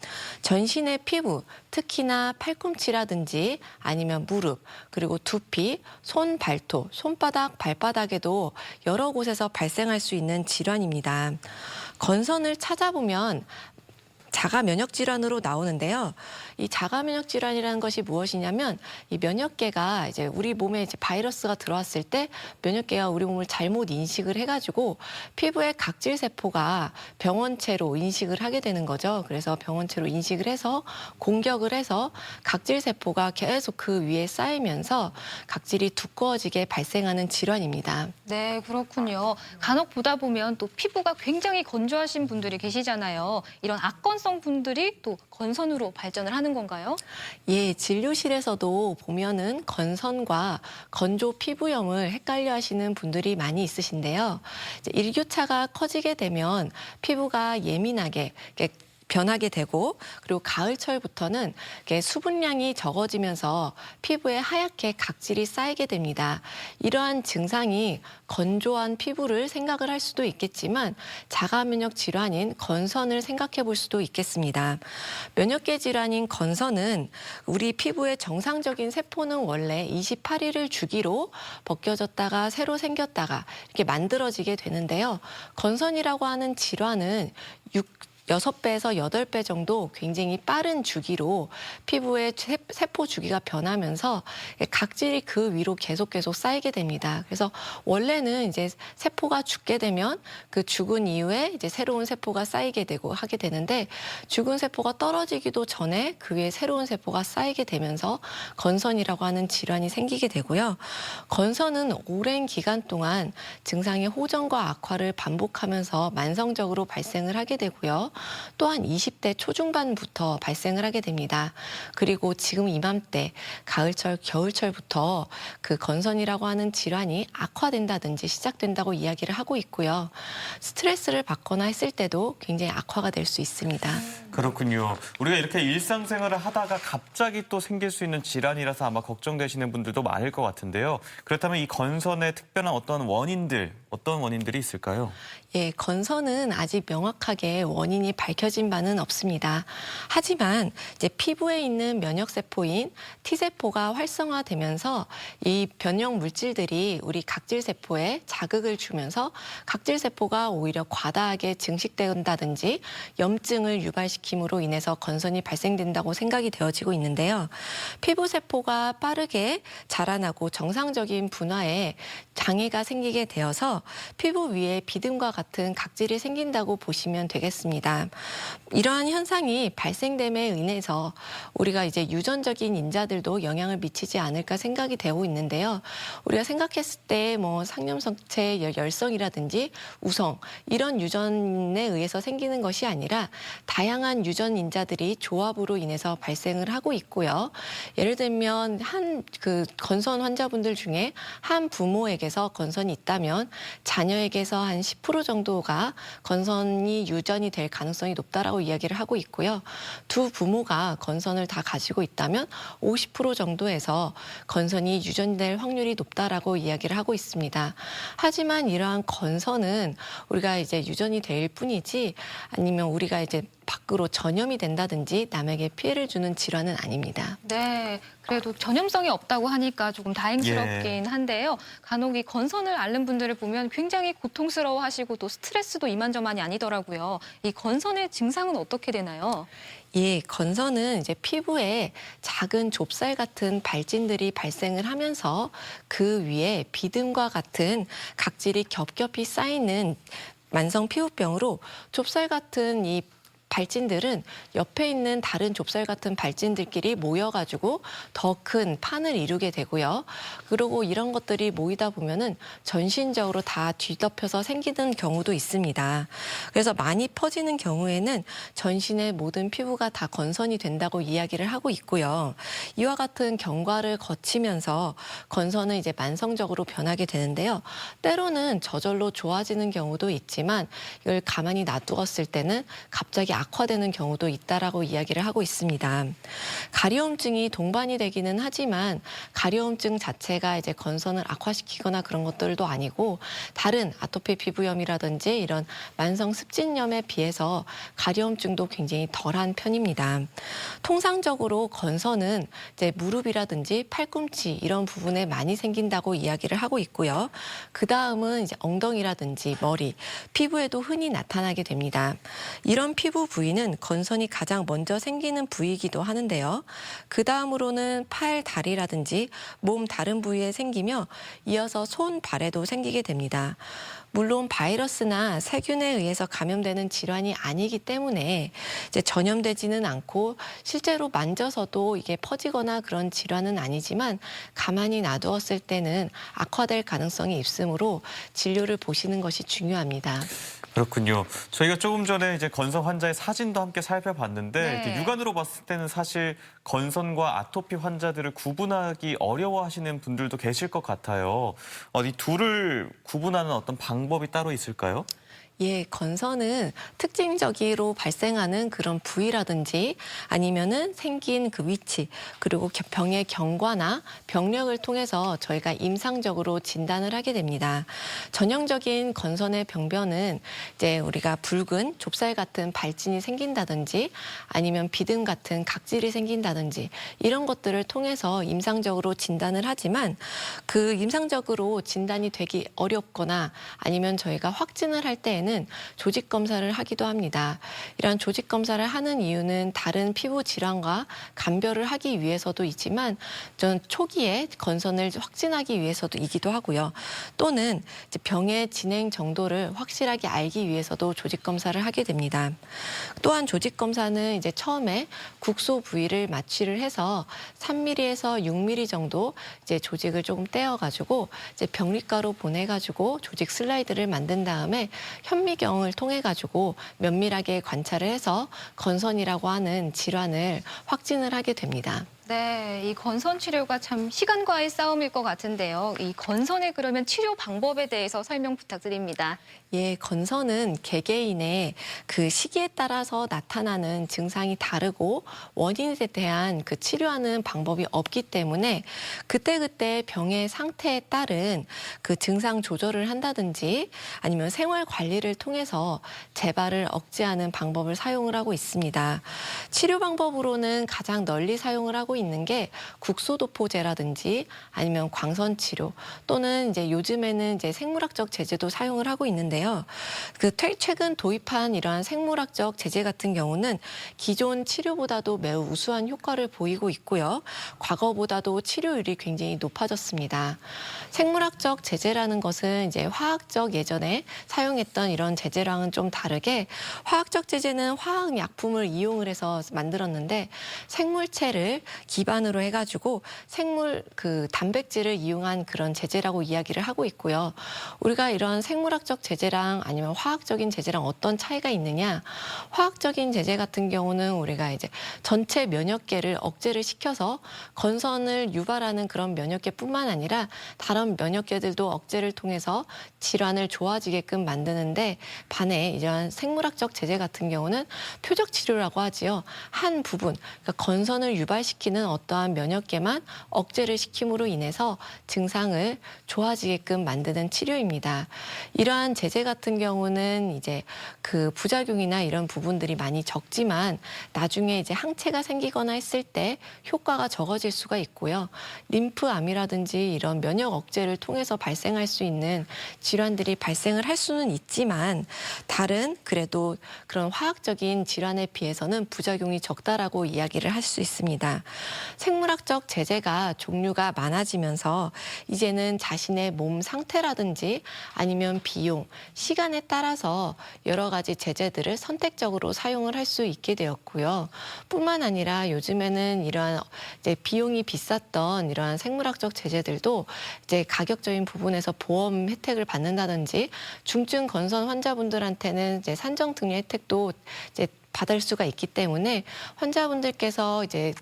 전신의 피부, 특히나 팔꿈치라든지 아니면 무릎, 그리고 두피, 손, 발톱, 손바닥, 발바닥에도 여러 곳에서 발생할 수 있는 질환입니다. 건선을 찾아보면 자가 면역 질환으로 나오는데요. 이 자가 면역 질환이라는 것이 무엇이냐면 이 면역계가 이제 우리 몸에 이제 바이러스가 들어왔을 때 면역계가 우리 몸을 잘못 인식을 해가지고 피부의 각질 세포가 병원체로 인식을 하게 되는 거죠. 그래서 병원체로 인식을 해서 공격을 해서 각질 세포가 계속 그 위에 쌓이면서 각질이 두꺼워지게 발생하는 질환입니다. 네, 그렇군요. 간혹 보다 보면 또 피부가 굉장히 건조하신 분들이 계시잖아요. 이런 악건성 분들이 또 건선으로 발전을 하는 건가요? 예, 진료실에서도 보면은 건선과 건조 피부염을 헷갈려 하시는 분들이 많이 있으신데요. 이제 일교차가 커지게 되면 피부가 예민하게 변하게 되고 그리고 가을철부터는 수분량이 적어지면서 피부에 하얗게 각질이 쌓이게 됩니다. 이러한 증상이 건조한 피부를 생각을 할 수도 있겠지만 자가면역 질환인 건선을 생각해 볼 수도 있겠습니다. 면역계 질환인 건선은 우리 피부의 정상적인 세포는 원래 28일을 주기로 벗겨졌다가 새로 생겼다가 이렇게 만들어지게 되는데요. 건선이라고 하는 질환은 6배에서 8배 정도 굉장히 빠른 주기로 피부의 세포 주기가 변하면서 각질이 그 위로 계속 쌓이게 됩니다. 그래서 원래는 이제 세포가 죽게 되면 그 죽은 이후에 이제 새로운 세포가 쌓이게 되고 하게 되는데 죽은 세포가 떨어지기도 전에 그 위에 새로운 세포가 쌓이게 되면서 건선이라고 하는 질환이 생기게 되고요. 건선은 오랜 기간 동안 증상의 호전과 악화를 반복하면서 만성적으로 발생을 하게 되고요. 또한 20대 초중반부터 발생을 하게 됩니다. 그리고 지금 이맘때 가을철, 겨울철부터 그 건선이라고 하는 질환이 악화된다든지 시작된다고 이야기를 하고 있고요. 스트레스를 받거나 했을 때도 굉장히 악화가 될 수 있습니다. 그렇군요. 우리가 이렇게 일상생활을 하다가 갑자기 또 생길 수 있는 질환이라서 아마 걱정되시는 분들도 많을 것 같은데요. 그렇다면 이 건선의 특별한 어떤 원인들이 있을까요? 예, 건선은 아직 명확하게 원인이 원인이 밝혀진 바는 없습니다. 하지만 이제 피부에 있는 면역 세포인 T세포가 활성화되면서 이 변형 물질들이 우리 각질 세포에 자극을 주면서 각질 세포가 오히려 과다하게 증식된다든지 염증을 유발시킴으로 인해서 건선이 발생된다고 생각이 되어지고 있는데요. 피부 세포가 빠르게 자라나고 정상적인 분화에 장애가 생기게 되어서 피부 위에 비듬과 같은 각질이 생긴다고 보시면 되겠습니다. 이러한 현상이 발생됨에 인해서 우리가 이제 유전적인 인자들도 영향을 미치지 않을까 생각이 되고 있는데요. 우리가 생각했을 때 뭐 상념성체 열성이라든지 우성 이런 유전에 의해서 생기는 것이 아니라 다양한 유전 인자들이 조합으로 인해서 발생을 하고 있고요. 예를 들면 한 건선 환자분들 중에 한 부모에게서 건선이 있다면 자녀에게서 한 10% 정도가 건선이 유전이 될 가능성이 높다라고 이야기를 하고 있고요. 두 부모가 건선을 다 가지고 있다면 50% 정도에서 건선이 유전될 확률이 높다라고 이야기를 하고 있습니다. 하지만 이러한 건선은 우리가 이제 유전이 될 뿐이지 아니면 우리가 이제 밖으로 전염이 된다든지 남에게 피해를 주는 질환은 아닙니다. 네, 그래도 전염성이 없다고 하니까 조금 다행스럽긴 한데요. 간혹 이 건선을 앓는 분들을 보면 굉장히 고통스러워하시고 또 스트레스도 이만저만이 아니더라고요. 이 건선의 증상은 어떻게 되나요? 예, 건선은 이제 피부에 작은 좁쌀 같은 발진들이 발생을 하면서 그 위에 비듬과 같은 각질이 겹겹이 쌓이는 만성 피부병으로 좁쌀 같은 이 발진들은 옆에 있는 다른 좁쌀 같은 발진들끼리 모여가지고 더 큰 판을 이루게 되고요. 그리고 이런 것들이 모이다 보면은 전신적으로 다 뒤덮여서 생기는 경우도 있습니다. 그래서 많이 퍼지는 경우에는 전신의 모든 피부가 다 건선이 된다고 이야기를 하고 있고요. 이와 같은 경과를 거치면서 건선은 이제 만성적으로 변하게 되는데요. 때로는 저절로 좋아지는 경우도 있지만 이걸 가만히 놔두었을 때는 갑자기 악화되는 경우도 있다라고 이야기를 하고 있습니다. 가려움증이 동반이 되기는 하지만 가려움증 자체가 이제 건선을 악화시키거나 그런 것들도 아니고 다른 아토피 피부염이라든지 이런 만성 습진염에 비해서 가려움증도 굉장히 덜한 편입니다. 통상적으로 건선은 이제 무릎이라든지 팔꿈치 이런 부분에 많이 생긴다고 이야기를 하고 있고요. 그 다음은 이제 엉덩이라든지 머리, 피부에도 흔히 나타나게 됩니다. 이런 피부 부위는 건선이 가장 먼저 생기는 부위이기도 하는데요. 그 다음으로는 팔, 다리라든지 몸 다른 부위에 생기며 이어서 손, 발에도 생기게 됩니다. 물론 바이러스나 세균에 의해서 감염되는 질환이 아니기 때문에 이제 전염되지는 않고 실제로 만져서도 이게 퍼지거나 그런 질환은 아니지만 가만히 놔두었을 때는 악화될 가능성이 있으므로 진료를 보시는 것이 중요합니다. 그렇군요. 저희가 조금 전에 이제 건선 환자의 사진도 함께 살펴봤는데 네. 이렇게 육안으로 봤을 때는 사실 건선과 아토피 환자들을 구분하기 어려워하시는 분들도 계실 것 같아요. 이 둘을 구분하는 어떤 방법이 따로 있을까요? 예, 건선은 특징적으로 발생하는 그런 부위라든지 아니면은 생긴 그 위치 그리고 병의 경과나 병력을 통해서 저희가 임상적으로 진단을 하게 됩니다. 전형적인 건선의 병변은 이제 우리가 붉은 좁쌀 같은 발진이 생긴다든지 아니면 비듬 같은 각질이 생긴다든지 이런 것들을 통해서 임상적으로 진단을 하지만 그 임상적으로 진단이 되기 어렵거나 아니면 저희가 확진을 할 때에는 조직 검사를 하기도 합니다. 이런 조직 검사를 하는 이유는 다른 피부 질환과 감별을 하기 위해서도 있지만 전 초기에 건선을 확진하기 위해서도이기도 하고요. 또는 이제 병의 진행 정도를 확실하게 알기 위해서도 조직 검사를 하게 됩니다. 또한 조직 검사는 이제 처음에 국소 부위를 마취를 해서 3mm에서 6mm 정도 이제 조직을 조금 떼어가지고 이제 병리과로 보내가지고 조직 슬라이드를 만든 다음에 현미경을 통해 가지고 면밀하게 관찰을 해서 건선이라고 하는 질환을 확진을 하게 됩니다. 네, 이 건선 치료가 참 시간과의 싸움일 것 같은데요. 이 건선의 그러면 치료 방법에 대해서 설명 부탁드립니다. 예, 건선은 개개인의 그 시기에 따라서 나타나는 증상이 다르고 원인에 대한 그 치료하는 방법이 없기 때문에 그때그때 병의 상태에 따른 그 증상 조절을 한다든지 아니면 생활 관리를 통해서 재발을 억제하는 방법을 사용을 하고 있습니다. 치료 방법으로는 가장 널리 사용을 하고 있는 게 국소도포제라든지 아니면 광선 치료 또는 이제 요즘에는 이제 생물학적 제제도 사용을 하고 있는데요. 그 최근 도입한 이러한 생물학적 제제 같은 경우는 기존 치료보다도 매우 우수한 효과를 보이고 있고요. 과거보다도 치료율이 굉장히 높아졌습니다. 생물학적 제제라는 것은 이제 화학적 예전에 사용했던 이런 제제랑은 좀 다르게 화학적 제제는 화학 약품을 이용을 해서 만들었는데 생물체를 기반으로 해가지고 생물 그 단백질을 이용한 그런 제제라고 이야기를 하고 있고요. 우리가 이런 생물학적 제제랑 아니면 화학적인 제제랑 어떤 차이가 있느냐? 화학적인 제제 같은 경우는 우리가 이제 전체 면역계를 억제를 시켜서 건선을 유발하는 그런 면역계뿐만 아니라 다른 면역계들도 억제를 통해서 질환을 좋아지게끔 만드는데 반해 이러한 생물학적 제제 같은 경우는 표적 치료라고 하지요. 한 부분, 그러니까 건선을 유발시키는 어떠한 면역계만 억제를 시킴으로 인해서 증상을 좋아지게끔 만드는 치료입니다. 이러한 제제 같은 경우는 이제 그 부작용이나 이런 부분들이 많이 적지만 나중에 이제 항체가 생기거나 했을 때 효과가 적어질 수가 있고요. 림프암이라든지 이런 면역 억제를 통해서 발생할 수 있는 질환들이 발생을 할 수는 있지만 다른 그래도 그런 화학적인 질환에 비해서는 부작용이 적다라고 이야기를 할 수 있습니다. 생물학적 제제가 종류가 많아지면서 이제는 자신의 몸 상태라든지 아니면 비용, 시간에 따라서 여러 가지 제제들을 선택적으로 사용을 할 수 있게 되었고요. 뿐만 아니라 요즘에는 이러한 이제 비용이 비쌌던 이러한 생물학적 제제들도 이제 가격적인 부분에서 보험 혜택을 받는다든지 중증 건선 환자분들한테는 이제 산정 등의 혜택도 이제 받을 수가 있기 때문에 환자분들께서 이제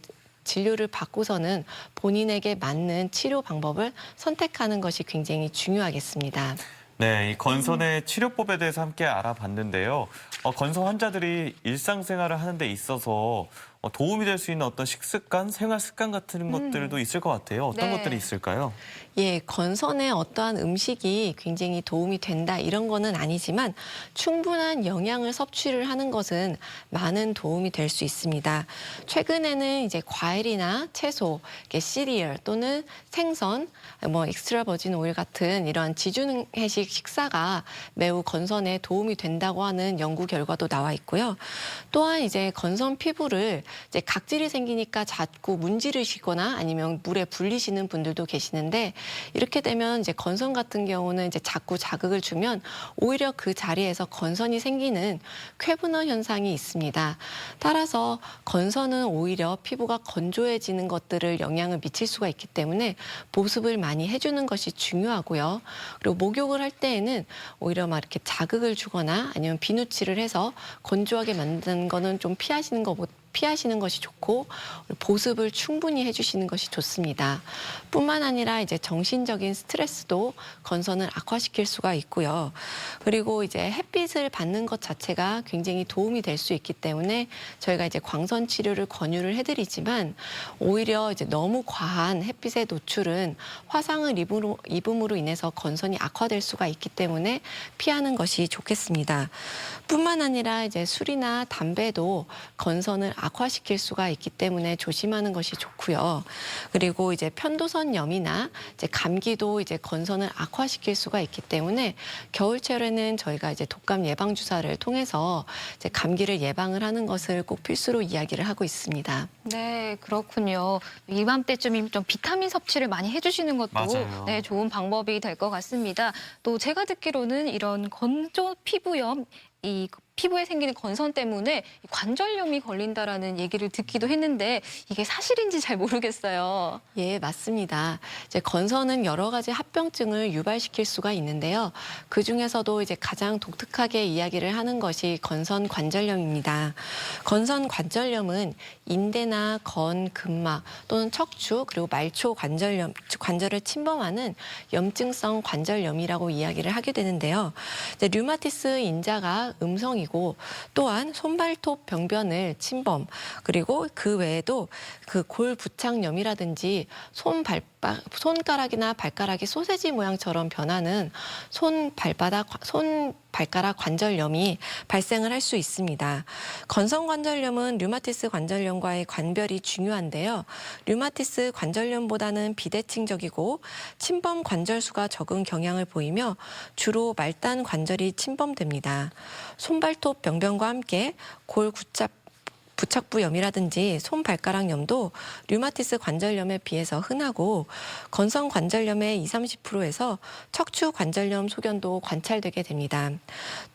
진료를 받고서는 본인에게 맞는 치료 방법을 선택하는 것이 굉장히 중요하겠습니다. 네, 이 건선의 치료법에 대해서 함께 알아봤는데요. 건선 환자들이 일상생활을 하는 데 있어서 도움이 될 수 있는 어떤 식습관, 생활 습관 같은 것들도 있을 것 같아요. 어떤 네. 것들이 있을까요? 예, 건선에 어떠한 음식이 굉장히 도움이 된다 이런 거는 아니지만 충분한 영양을 섭취를 하는 것은 많은 도움이 될 수 있습니다. 최근에는 이제 과일이나 채소, 시리얼 또는 생선, 뭐 엑스트라 버진 오일 같은 이런 지중해식 식사가 매우 건선에 도움이 된다고 하는 연구 결과도 나와 있고요. 또한 이제 건선 피부를 이제 각질이 생기니까 자꾸 문지르시거나 아니면 물에 불리시는 분들도 계시는데 이렇게 되면 이제 건선 같은 경우는 이제 자꾸 자극을 주면 오히려 그 자리에서 건선이 생기는 쾌분화 현상이 있습니다. 따라서 건선은 오히려 피부가 건조해지는 것들을 영향을 미칠 수가 있기 때문에 보습을 많이 해주는 것이 중요하고요. 그리고 목욕을 할 때에는 오히려 막 이렇게 자극을 주거나 아니면 비누칠을 해서 건조하게 만드는 거는 좀 피하시는 것이 좋고 보습을 충분히 해주시는 것이 좋습니다. 뿐만 아니라 이제 정신적인 스트레스도 건선을 악화시킬 수가 있고요. 그리고 이제 햇빛을 받는 것 자체가 굉장히 도움이 될 수 있기 때문에 저희가 이제 광선 치료를 권유를 해드리지만 오히려 이제 너무 과한 햇빛의 노출은 화상을 입음으로 인해서 건선이 악화될 수가 있기 때문에 피하는 것이 좋겠습니다. 뿐만 아니라 이제 술이나 담배도 건선을 악화시킬 수가 있기 때문에 조심하는 것이 좋고요. 그리고 이제 편도선염이나 이제 감기도 이제 건선을 악화시킬 수가 있기 때문에 겨울철에는 저희가 이제 독감 예방 주사를 통해서 이제 감기를 예방을 하는 것을 꼭 필수로 이야기를 하고 있습니다. 네, 그렇군요. 이맘때쯤이면 좀 비타민 섭취를 많이 해주시는 것도 맞아요. 네, 좋은 방법이 될 것 같습니다. 또 제가 듣기로는 이런 건조 피부염 이 피부에 생기는 건선 때문에 관절염이 걸린다라는 얘기를 듣기도 했는데 이게 사실인지 잘 모르겠어요. 예, 맞습니다. 이제 건선은 여러 가지 합병증을 유발시킬 수가 있는데요. 그 중에서도 이제 가장 독특하게 이야기를 하는 것이 건선 관절염입니다. 건선 관절염은 인대나 건, 근막 또는 척추 그리고 말초 관절을 침범하는 염증성 관절염이라고 이야기를 하게 되는데요. 이제 류마티스 인자가 음성이고 또한 손발톱 병변을 침범 그리고 그 외에도 그 골부착염이라든지 손가락이나 발가락이 소세지 모양처럼 변하는 손발가락 관절염이 발생을 할 수 있습니다. 건선 관절염은 류마티스 관절염과의 관별이 중요한데요. 류마티스 관절염보다는 비대칭적이고 침범 관절수가 적은 경향을 보이며 주로 말단 관절이 침범됩니다. 손발톱 병변과 함께 부착부염이라든지 손발가락염도 류마티스 관절염에 비해서 흔하고 건선 관절염의 20-30%에서 척추 관절염 소견도 관찰되게 됩니다.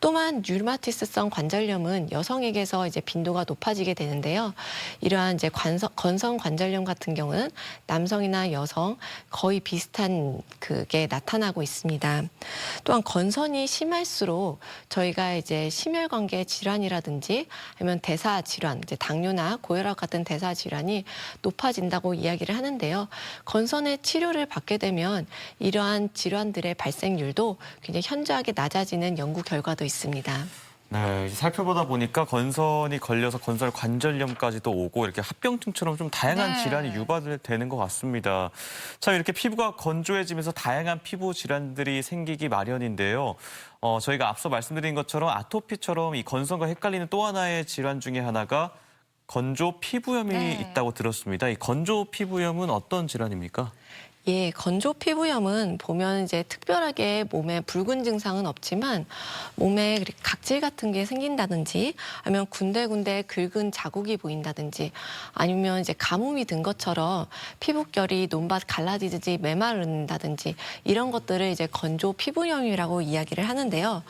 또한 류마티스성 관절염은 여성에게서 이제 빈도가 높아지게 되는데요. 이러한 이제 건선 관절염 같은 경우는 남성이나 여성 거의 비슷한 그게 나타나고 있습니다. 또한 건선이 심할수록 저희가 이제 심혈관계 질환이라든지 아니면 대사 질환, 이제 당뇨나 고혈압 같은 대사 질환이 높아진다고 이야기를 하는데요. 건선의 치료를 받게 되면 이러한 질환들의 발생률도 굉장히 현저하게 낮아지는 연구 결과도 있습니다. 네, 살펴보다 보니까 건선이 걸려서 건설 관절염까지도 오고 이렇게 합병증처럼 좀 다양한 질환이 유발되는 것 같습니다. 참 이렇게 피부가 건조해지면서 다양한 피부 질환들이 생기기 마련인데요. 저희가 앞서 말씀드린 것처럼 아토피처럼 이 건선과 헷갈리는 또 하나의 질환 중에 하나가 건조 피부염이 있다고 들었습니다. 이 건조 피부염은 어떤 질환입니까? 예, 건조 피부염은 보면 이제 특별하게 몸에 붉은 증상은 없지만 몸에 각질 같은 게 생긴다든지 아니면 군데군데 긁은 자국이 보인다든지 아니면 이제 가뭄이 든 것처럼 피부결이 논밭 갈라지듯이 메마른다든지 이런 것들을 이제 건조 피부염이라고 이야기를 하는데요.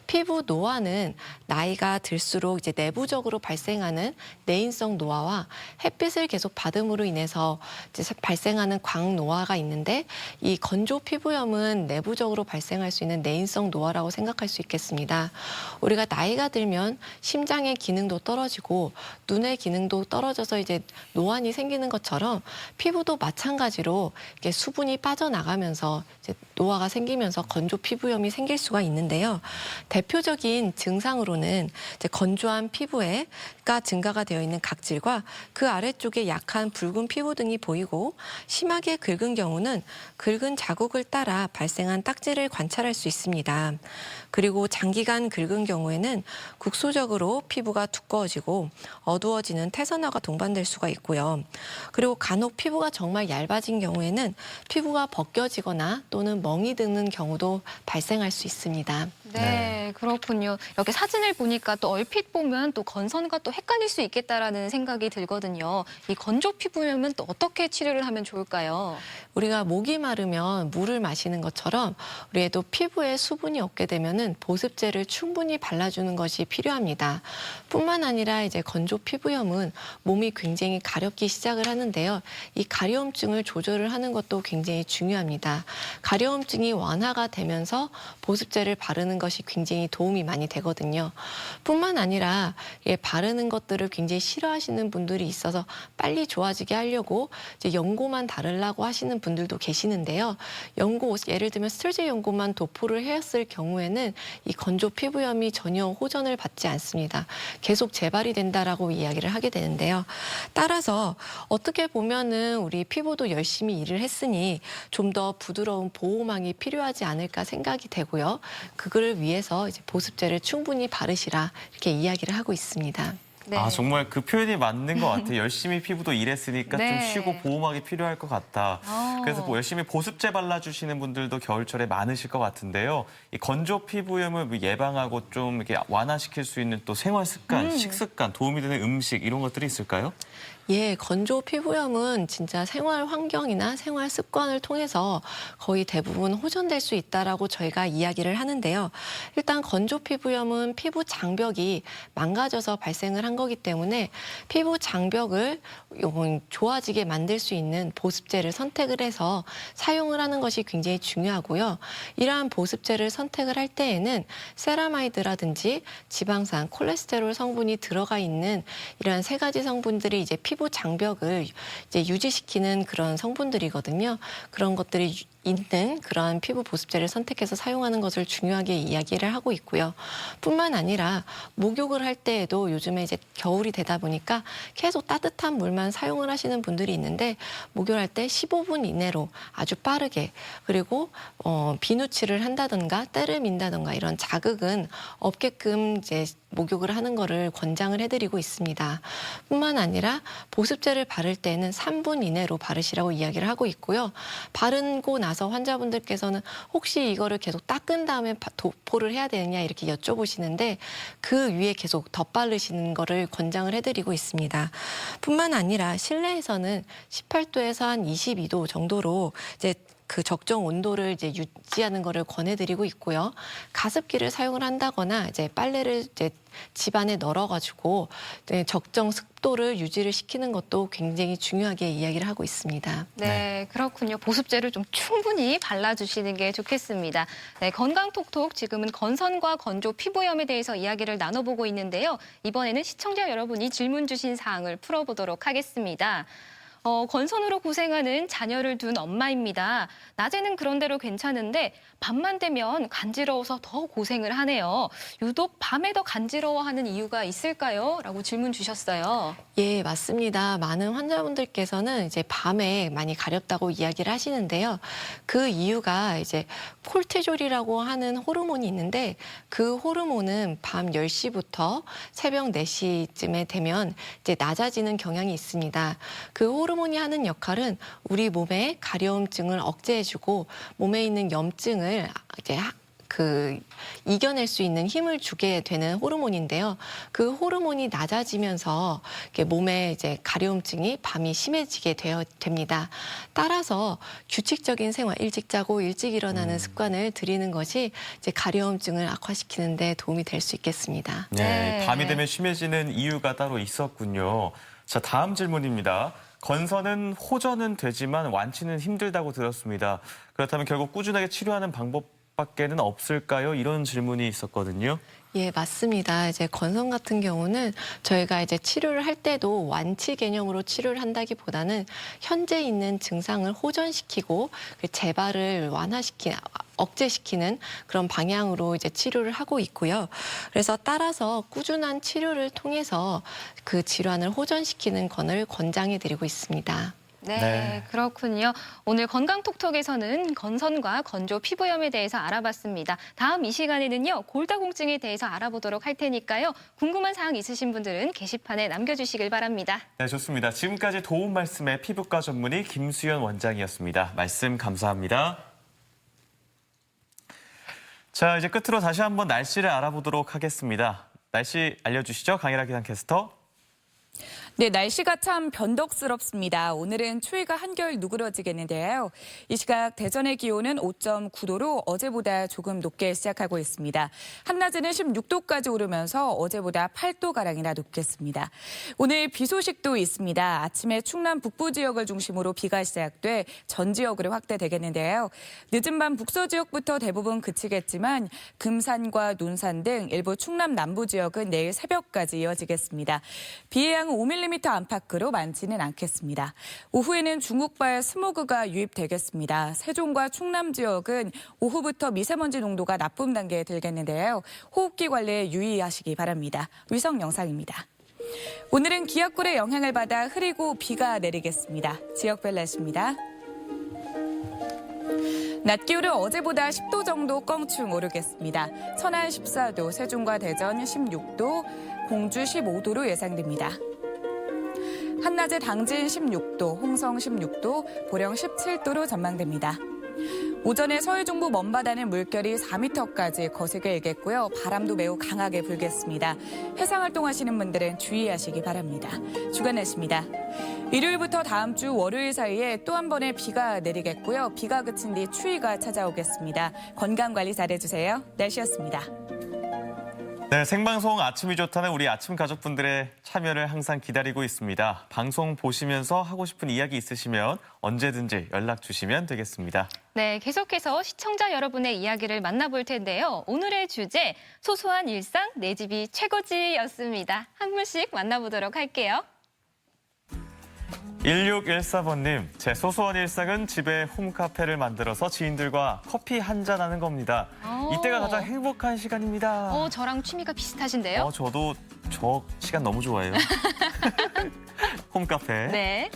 피부 노화는 나이가 들수록 이제 내부적으로 발생하는 내인성 노화와 햇빛을 계속 받음으로 인해서 이제 발생하는 광노화가 있는데 이 건조 피부염은 내부적으로 발생할 수 있는 내인성 노화라고 생각할 수 있겠습니다. 우리가 나이가 들면 심장의 기능도 떨어지고 눈의 기능도 떨어져서 이제 노안이 생기는 것처럼 피부도 마찬가지로 이렇게 수분이 빠져나가면서 이제 노화가 생기면서 건조 피부염이 생길 수가 있는데요. 대표적인 증상으로는 이제 건조한 피부에가 증가가 되어 있는 각질과 그 아래쪽에 약한 붉은 피부 등이 보이고 심하게 긁은 경우는 긁은 자국을 따라 발생한 딱지를 관찰할 수 있습니다. 그리고 장기간 긁은 경우에는 국소적으로 피부가 두꺼워지고 어두워지는 태산화가 동반될 수가 있고요. 그리고 간혹 피부가 정말 얇아진 경우에는 피부가 벗겨지거나 또는 멍이 드는 경우도 발생할 수 있습니다. 네, 그렇군요. 이렇게 사진을 보니까 또 얼핏 보면 또 건선과 또 헷갈릴 수 있겠다라는 생각이 들거든요. 이 건조 피부염은 또 어떻게 치료를 하면 좋을까요? 우리가 목이 마르면 물을 마시는 것처럼 우리도 피부에 수분이 없게 되면은 보습제를 충분히 발라주는 것이 필요합니다. 뿐만 아니라 이제 건조 피부염은 몸이 굉장히 가렵기 시작을 하는데요. 이 가려움증을 조절을 하는 것도 굉장히 중요합니다. 가려움증이 완화가 되면서 보습제를 바르는 것이 굉장히 도움이 많이 되거든요. 뿐만 아니라 바르는 것들을 굉장히 싫어하시는 분들이 있어서 빨리 좋아지게 하려고 이제 연고만 바르려고 하시는 분들도 계시는데요. 연고, 예를 들면 스테로이드 연고만 도포를 했을 경우에는 이 건조 피부염이 전혀 호전을 받지 않습니다. 계속 재발이 된다라고 이야기를 하게 되는데요. 따라서 어떻게 보면은 우리 피부도 열심히 일을 했으니 좀 더 부드러운 보호막이 필요하지 않을까 생각이 되고요. 그걸 위해서 이제 보습제를 충분히 바르시라 이렇게 이야기를 하고 있습니다. 네. 아, 정말 그 표현이 맞는 것 같아요. 열심히 피부도 일했으니까 네. 좀 쉬고 보호막이 필요할 것 같다. 그래서 뭐 열심히 보습제 발라주시는 분들도 겨울철에 많으실 것 같은데요. 이 건조 피부염을 예방하고 좀 이렇게 완화시킬 수 있는 또 생활 습관, 식습관, 도움이 되는 음식 이런 것들이 있을까요? 예, 건조 피부염은 진짜 생활 환경이나 생활 습관을 통해서 거의 대부분 호전될 수 있다라고 저희가 이야기를 하는데요. 일단 건조 피부염은 피부 장벽이 망가져서 발생을 한 거기 때문에 피부 장벽을 좋아지게 만들 수 있는 보습제를 선택을 해서 사용을 하는 것이 굉장히 중요하고요. 이러한 보습제를 선택을 할 때에는 세라마이드라든지 지방산, 콜레스테롤 성분이 들어가 있는 이러한 세 가지 성분들이 이제 피부 장벽을 이제 유지시키는 그런 성분들이거든요. 그런 것들이 있는 그런 피부 보습제를 선택해서 사용하는 것을 중요하게 이야기를 하고 있고요. 뿐만 아니라 목욕을 할 때에도 요즘에 이제 겨울이 되다 보니까 계속 따뜻한 물만 사용을 하시는 분들이 있는데 목욕할 때 15분 이내로 아주 빠르게 그리고 비누칠을 한다든가 때를 민다든가 이런 자극은 없게끔 이제 목욕을 하는 거를 권장을 해드리고 있습니다. 뿐만 아니라 보습제를 바를 때는 3분 이내로 바르시라고 이야기를 하고 있고요. 바르고 나서 환자분들께서는 혹시 이거를 계속 닦은 다음에 도포를 해야 되느냐 이렇게 여쭤보시는데 그 위에 계속 덧바르시는 거를 권장을 해드리고 있습니다. 뿐만 아니라 실내에서는 18도에서 한 22도 정도로 이제 그 적정 온도를 이제 유지하는 것을 권해드리고 있고요. 가습기를 사용을 한다거나 이제 빨래를 이제 집안에 널어가지고 적정 습도를 유지를 시키는 것도 굉장히 중요하게 이야기를 하고 있습니다. 네, 그렇군요. 보습제를 좀 충분히 발라주시는 게 좋겠습니다. 네, 건강톡톡 지금은 건선과 건조 피부염에 대해서 이야기를 나눠보고 있는데요. 이번에는 시청자 여러분이 질문 주신 사항을 풀어보도록 하겠습니다. 건선으로 고생하는 자녀를 둔 엄마입니다. 낮에는 그런대로 괜찮은데 밤만 되면 간지러워서 더 고생을 하네요. 유독 밤에 더 간지러워하는 이유가 있을까요? 라고 질문 주셨어요. 예, 맞습니다. 많은 환자분들께서는 이제 밤에 많이 가렵다고 이야기를 하시는데요. 그 이유가 이제 콜티졸이라고 하는 호르몬이 있는데 그 호르몬은 밤 10시부터 새벽 4시쯤에 되면 이제 낮아지는 경향이 있습니다. 그 호르몬이 하는 역할은 우리 몸의 가려움증을 억제해주고 몸에 있는 염증을 이제 이겨낼 수 있는 힘을 주게 되는 호르몬인데요. 그 호르몬이 낮아지면서 몸에 이제 가려움증이 밤이 심해지게 됩니다. 따라서 규칙적인 생활, 일찍 자고 일찍 일어나는 습관을 들이는 것이 이제 가려움증을 악화시키는 데 도움이 될 수 있겠습니다. 네, 밤이 되면 심해지는 이유가 따로 있었군요. 자, 다음 질문입니다. 건선은 호전은 되지만 완치는 힘들다고 들었습니다. 그렇다면 결국 꾸준하게 치료하는 방법밖에는 없을까요? 이런 질문이 있었거든요. 예, 맞습니다. 이제 건선 같은 경우는 저희가 이제 치료를 할 때도 완치 개념으로 치료를 한다기보다는 현재 있는 증상을 호전시키고 재발을 억제시키는 그런 방향으로 이제 치료를 하고 있고요. 그래서 따라서 꾸준한 치료를 통해서 그 질환을 호전시키는 것을 권장해드리고 있습니다. 네, 그렇군요. 오늘 건강톡톡에서는 건선과 건조 피부염에 대해서 알아봤습니다. 다음 이 시간에는요, 골다공증에 대해서 알아보도록 할 테니까요. 궁금한 사항 있으신 분들은 게시판에 남겨주시길 바랍니다. 네, 좋습니다. 지금까지 도움 말씀의 피부과 전문의 김수연 원장이었습니다. 말씀 감사합니다. 자, 이제 끝으로 다시 한번 날씨를 알아보도록 하겠습니다. 날씨 알려주시죠, 강혜라 기상캐스터. 네, 날씨가 참 변덕스럽습니다. 오늘은 추위가 한결 누그러지겠는데요. 이 시각 대전의 기온은 5.9도로 어제보다 조금 높게 시작하고 있습니다. 한낮에는 16도까지 오르면서 어제보다 8도가량이나 높겠습니다. 오늘 비 소식도 있습니다. 아침에 충남 북부 지역을 중심으로 비가 시작돼 전 지역으로 확대되겠는데요. 늦은 밤 북서 지역부터 대부분 그치겠지만 금산과 논산 등 일부 충남 남부 지역은 내일 새벽까지 이어지겠습니다. 비의 양은 5mm 안팎으로 많지는 않겠습니다. 오후에는 중국발 스모그가 유입되겠습니다. 세종과 충남 지역은 오후부터 미세먼지 농도가 나쁨 단계에 들겠는데요. 호흡기 관리에 유의하시기 바랍니다. 위성 영상입니다. 오늘은 기압골의 영향을 받아 흐리고 비가 내리겠습니다. 지역별 날씨입니다. 낮 기온은 어제보다 10도 정도 껑충 오르겠습니다. 천안 14도, 세종과 대전 16도, 공주 15도로 예상됩니다. 한낮에 당진 16도, 홍성 16도, 보령 17도로 전망됩니다. 오전에 서해 중부 먼바다는 물결이 4m까지 거세게 일겠고요. 바람도 매우 강하게 불겠습니다. 해상 활동하시는 분들은 주의하시기 바랍니다. 주간 날씨입니다. 일요일부터 다음 주 월요일 사이에 또 한 번의 비가 내리겠고요. 비가 그친 뒤 추위가 찾아오겠습니다. 건강관리 잘해주세요. 날씨였습니다. 네, 생방송 아침이 좋다는 우리 아침 가족분들의 참여를 항상 기다리고 있습니다. 방송 보시면서 하고 싶은 이야기 있으시면 언제든지 연락 주시면 되겠습니다. 네, 계속해서 시청자 여러분의 이야기를 만나볼 텐데요. 오늘의 주제, 소소한 일상, 내 집이 최고지였습니다. 한 분씩 만나보도록 할게요. 1614번님, 제 소소한 일상은 집에 홈카페를 만들어서 지인들과 커피 한잔 하는 겁니다. 이때가 가장 행복한 시간입니다. 저랑 취미가 비슷하신데요? 저도 저 시간 너무 좋아해요. 홈카페. 네.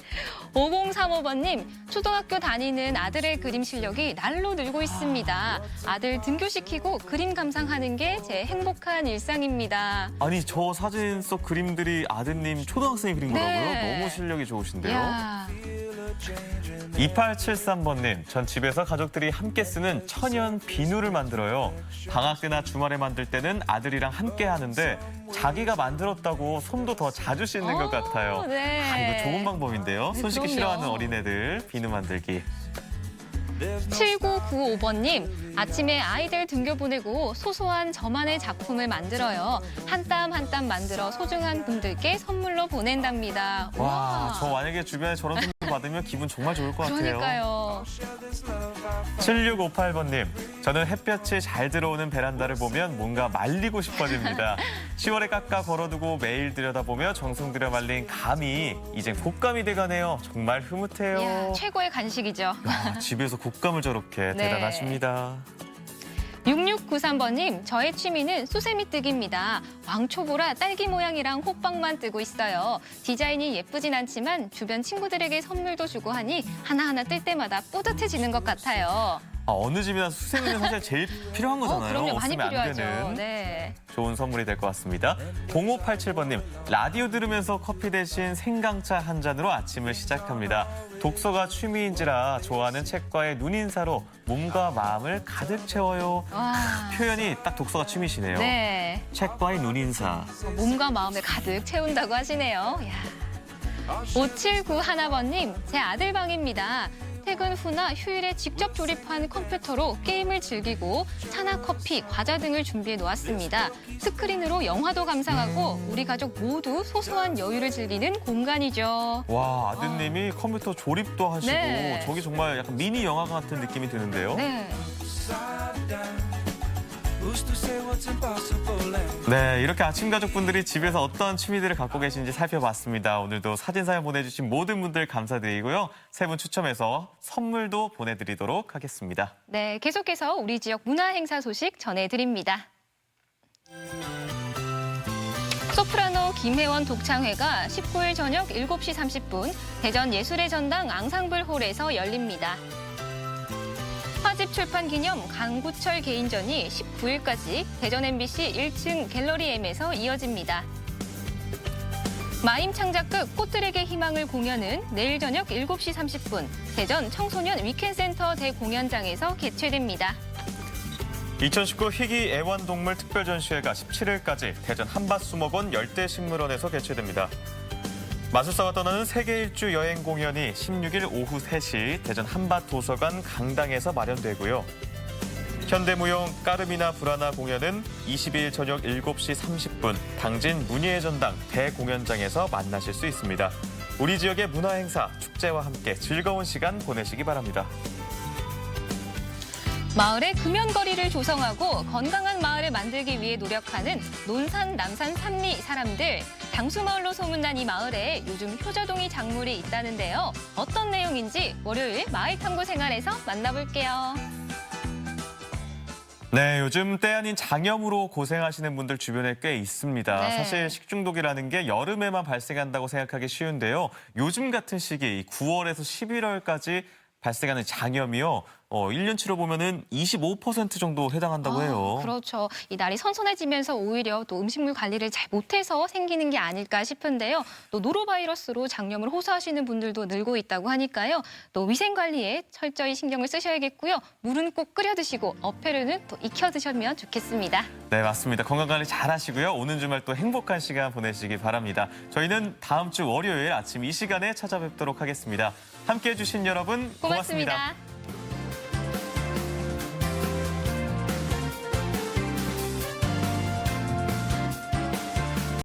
5035번님, 초등학교 다니는 아들의 그림 실력이 날로 늘고 있습니다. 아들 등교시키고 그림 감상하는 게 제 행복한 일상입니다. 아니, 저 사진 속 그림들이 아드님 초등학생이 그린 거라고요? 네. 너무 실력이 좋으신데요. 이야. 2873번님, 전 집에서 가족들이 함께 쓰는 천연 비누를 만들어요. 방학 때나 주말에 만들 때는 아들이랑 함께 하는데 자기가 만들었다고 손도 더 자주 씻는 것 같아요. 네. 이거 좋은 방법인데요. 네, 손 씻기 그럼요. 싫어하는 어린애들 비누 만들기. 7995번님, 아침에 아이들 등교 보내고 소소한 저만의 작품을 만들어요. 한 땀 한 땀 만들어 소중한 분들께 선물로 보낸답니다. 와, 저 만약에 주변에 저런 선물 받으면 기분 정말 좋을 것 같아요. 그러니까요. 7658번님, 저는 햇볕이 잘 들어오는 베란다를 보면 뭔가 말리고 싶어집니다. 10월에 깎아 걸어두고 매일 들여다보며 정성 들여 말린 감이 이제 곶감이 돼가네요. 정말 흐뭇해요. 이야, 최고의 간식이죠. 야, 집에서 곶감을 저렇게 네. 대단하십니다. 6693번님, 저의 취미는 수세미 뜨기입니다. 왕초보라 딸기 모양이랑 호빵만 뜨고 있어요. 디자인이 예쁘진 않지만 주변 친구들에게 선물도 주고 하니 하나하나 뜰 때마다 뿌듯해지는 것 같아요. 어느 집이나 수세미는 사실 제일 필요한 거잖아요. 그럼요, 많이 없으면 안 필요하죠. 되는. 네. 좋은 선물이 될 것 같습니다. 0587번님, 라디오 들으면서 커피 대신 생강차 한 잔으로 아침을 시작합니다. 독서가 취미인지라 좋아하는 책과의 눈인사로 몸과 마음을 가득 채워요. 와. 표현이 딱 독서가 취미시네요. 네. 책과의 눈인사. 몸과 마음을 가득 채운다고 하시네요. 5791번님, 제 아들 방입니다. 퇴근 후나 휴일에 직접 조립한 컴퓨터로 게임을 즐기고 차나 커피, 과자 등을 준비해 놓았습니다. 스크린으로 영화도 감상하고 우리 가족 모두 소소한 여유를 즐기는 공간이죠. 와, 아드님이 컴퓨터 조립도 하시고 네. 저기 정말 약간 미니 영화 같은 느낌이 드는데요. 네. 네, 이렇게 아침 가족분들이 집에서 어떤 취미들을 갖고 계신지 살펴봤습니다. 오늘도 사진 사연 보내주신 모든 분들 감사드리고요. 세 분 추첨해서 선물도 보내드리도록 하겠습니다. 네, 계속해서 우리 지역 문화 행사 소식 전해드립니다. 소프라노 김혜원 독창회가 19일 저녁 7시 30분 대전 예술의 전당 앙상블홀에서 열립니다. 화집 출판 기념 강구철 개인전이 19일까지 대전 MBC 1층 갤러리 M에서 이어집니다. 마임 창작극 꽃들에게 희망을 공연은 내일 저녁 7시 30분 대전 청소년 위켄센터 대공연장에서 개최됩니다. 2019 희귀 애완동물 특별전시회가 17일까지 대전 한밭수목원 열대식물원에서 개최됩니다. 마술사와 떠나는 세계 일주 여행 공연이 16일 오후 3시 대전 한밭도서관 강당에서 마련되고요. 현대무용 까르미나 브라나 공연은 22일 저녁 7시 30분 당진 문예의 전당 대공연장에서 만나실 수 있습니다. 우리 지역의 문화행사, 축제와 함께 즐거운 시간 보내시기 바랍니다. 마을의 금연거리를 조성하고 건강한 마을을 만들기 위해 노력하는 논산, 남산, 산리 사람들. 당수마을로 소문난 이 마을에 요즘 효자동이 작물이 있다는데요. 어떤 내용인지 월요일 마을 탐구 생활에서 만나볼게요. 네, 요즘 때 아닌 장염으로 고생하시는 분들 주변에 꽤 있습니다. 네. 사실 식중독이라는 게 여름에만 발생한다고 생각하기 쉬운데요. 요즘 같은 시기 9월에서 11월까지 발생하는 장염이요. 1년치로 보면은 25% 정도 해당한다고 해요. 그렇죠. 이 날이 선선해지면서 오히려 또 음식물 관리를 잘 못해서 생기는 게 아닐까 싶은데요. 또 노로바이러스로 장염을 호소하시는 분들도 늘고 있다고 하니까요. 또 위생 관리에 철저히 신경을 쓰셔야겠고요. 물은 꼭 끓여 드시고 어패류는 또 익혀 드시면 좋겠습니다. 네, 맞습니다. 건강관리 잘 하시고요. 오는 주말 또 행복한 시간 보내시기 바랍니다. 저희는 다음 주 월요일 아침 이 시간에 찾아뵙도록 하겠습니다. 함께해 주신 여러분 고맙습니다. 고맙습니다.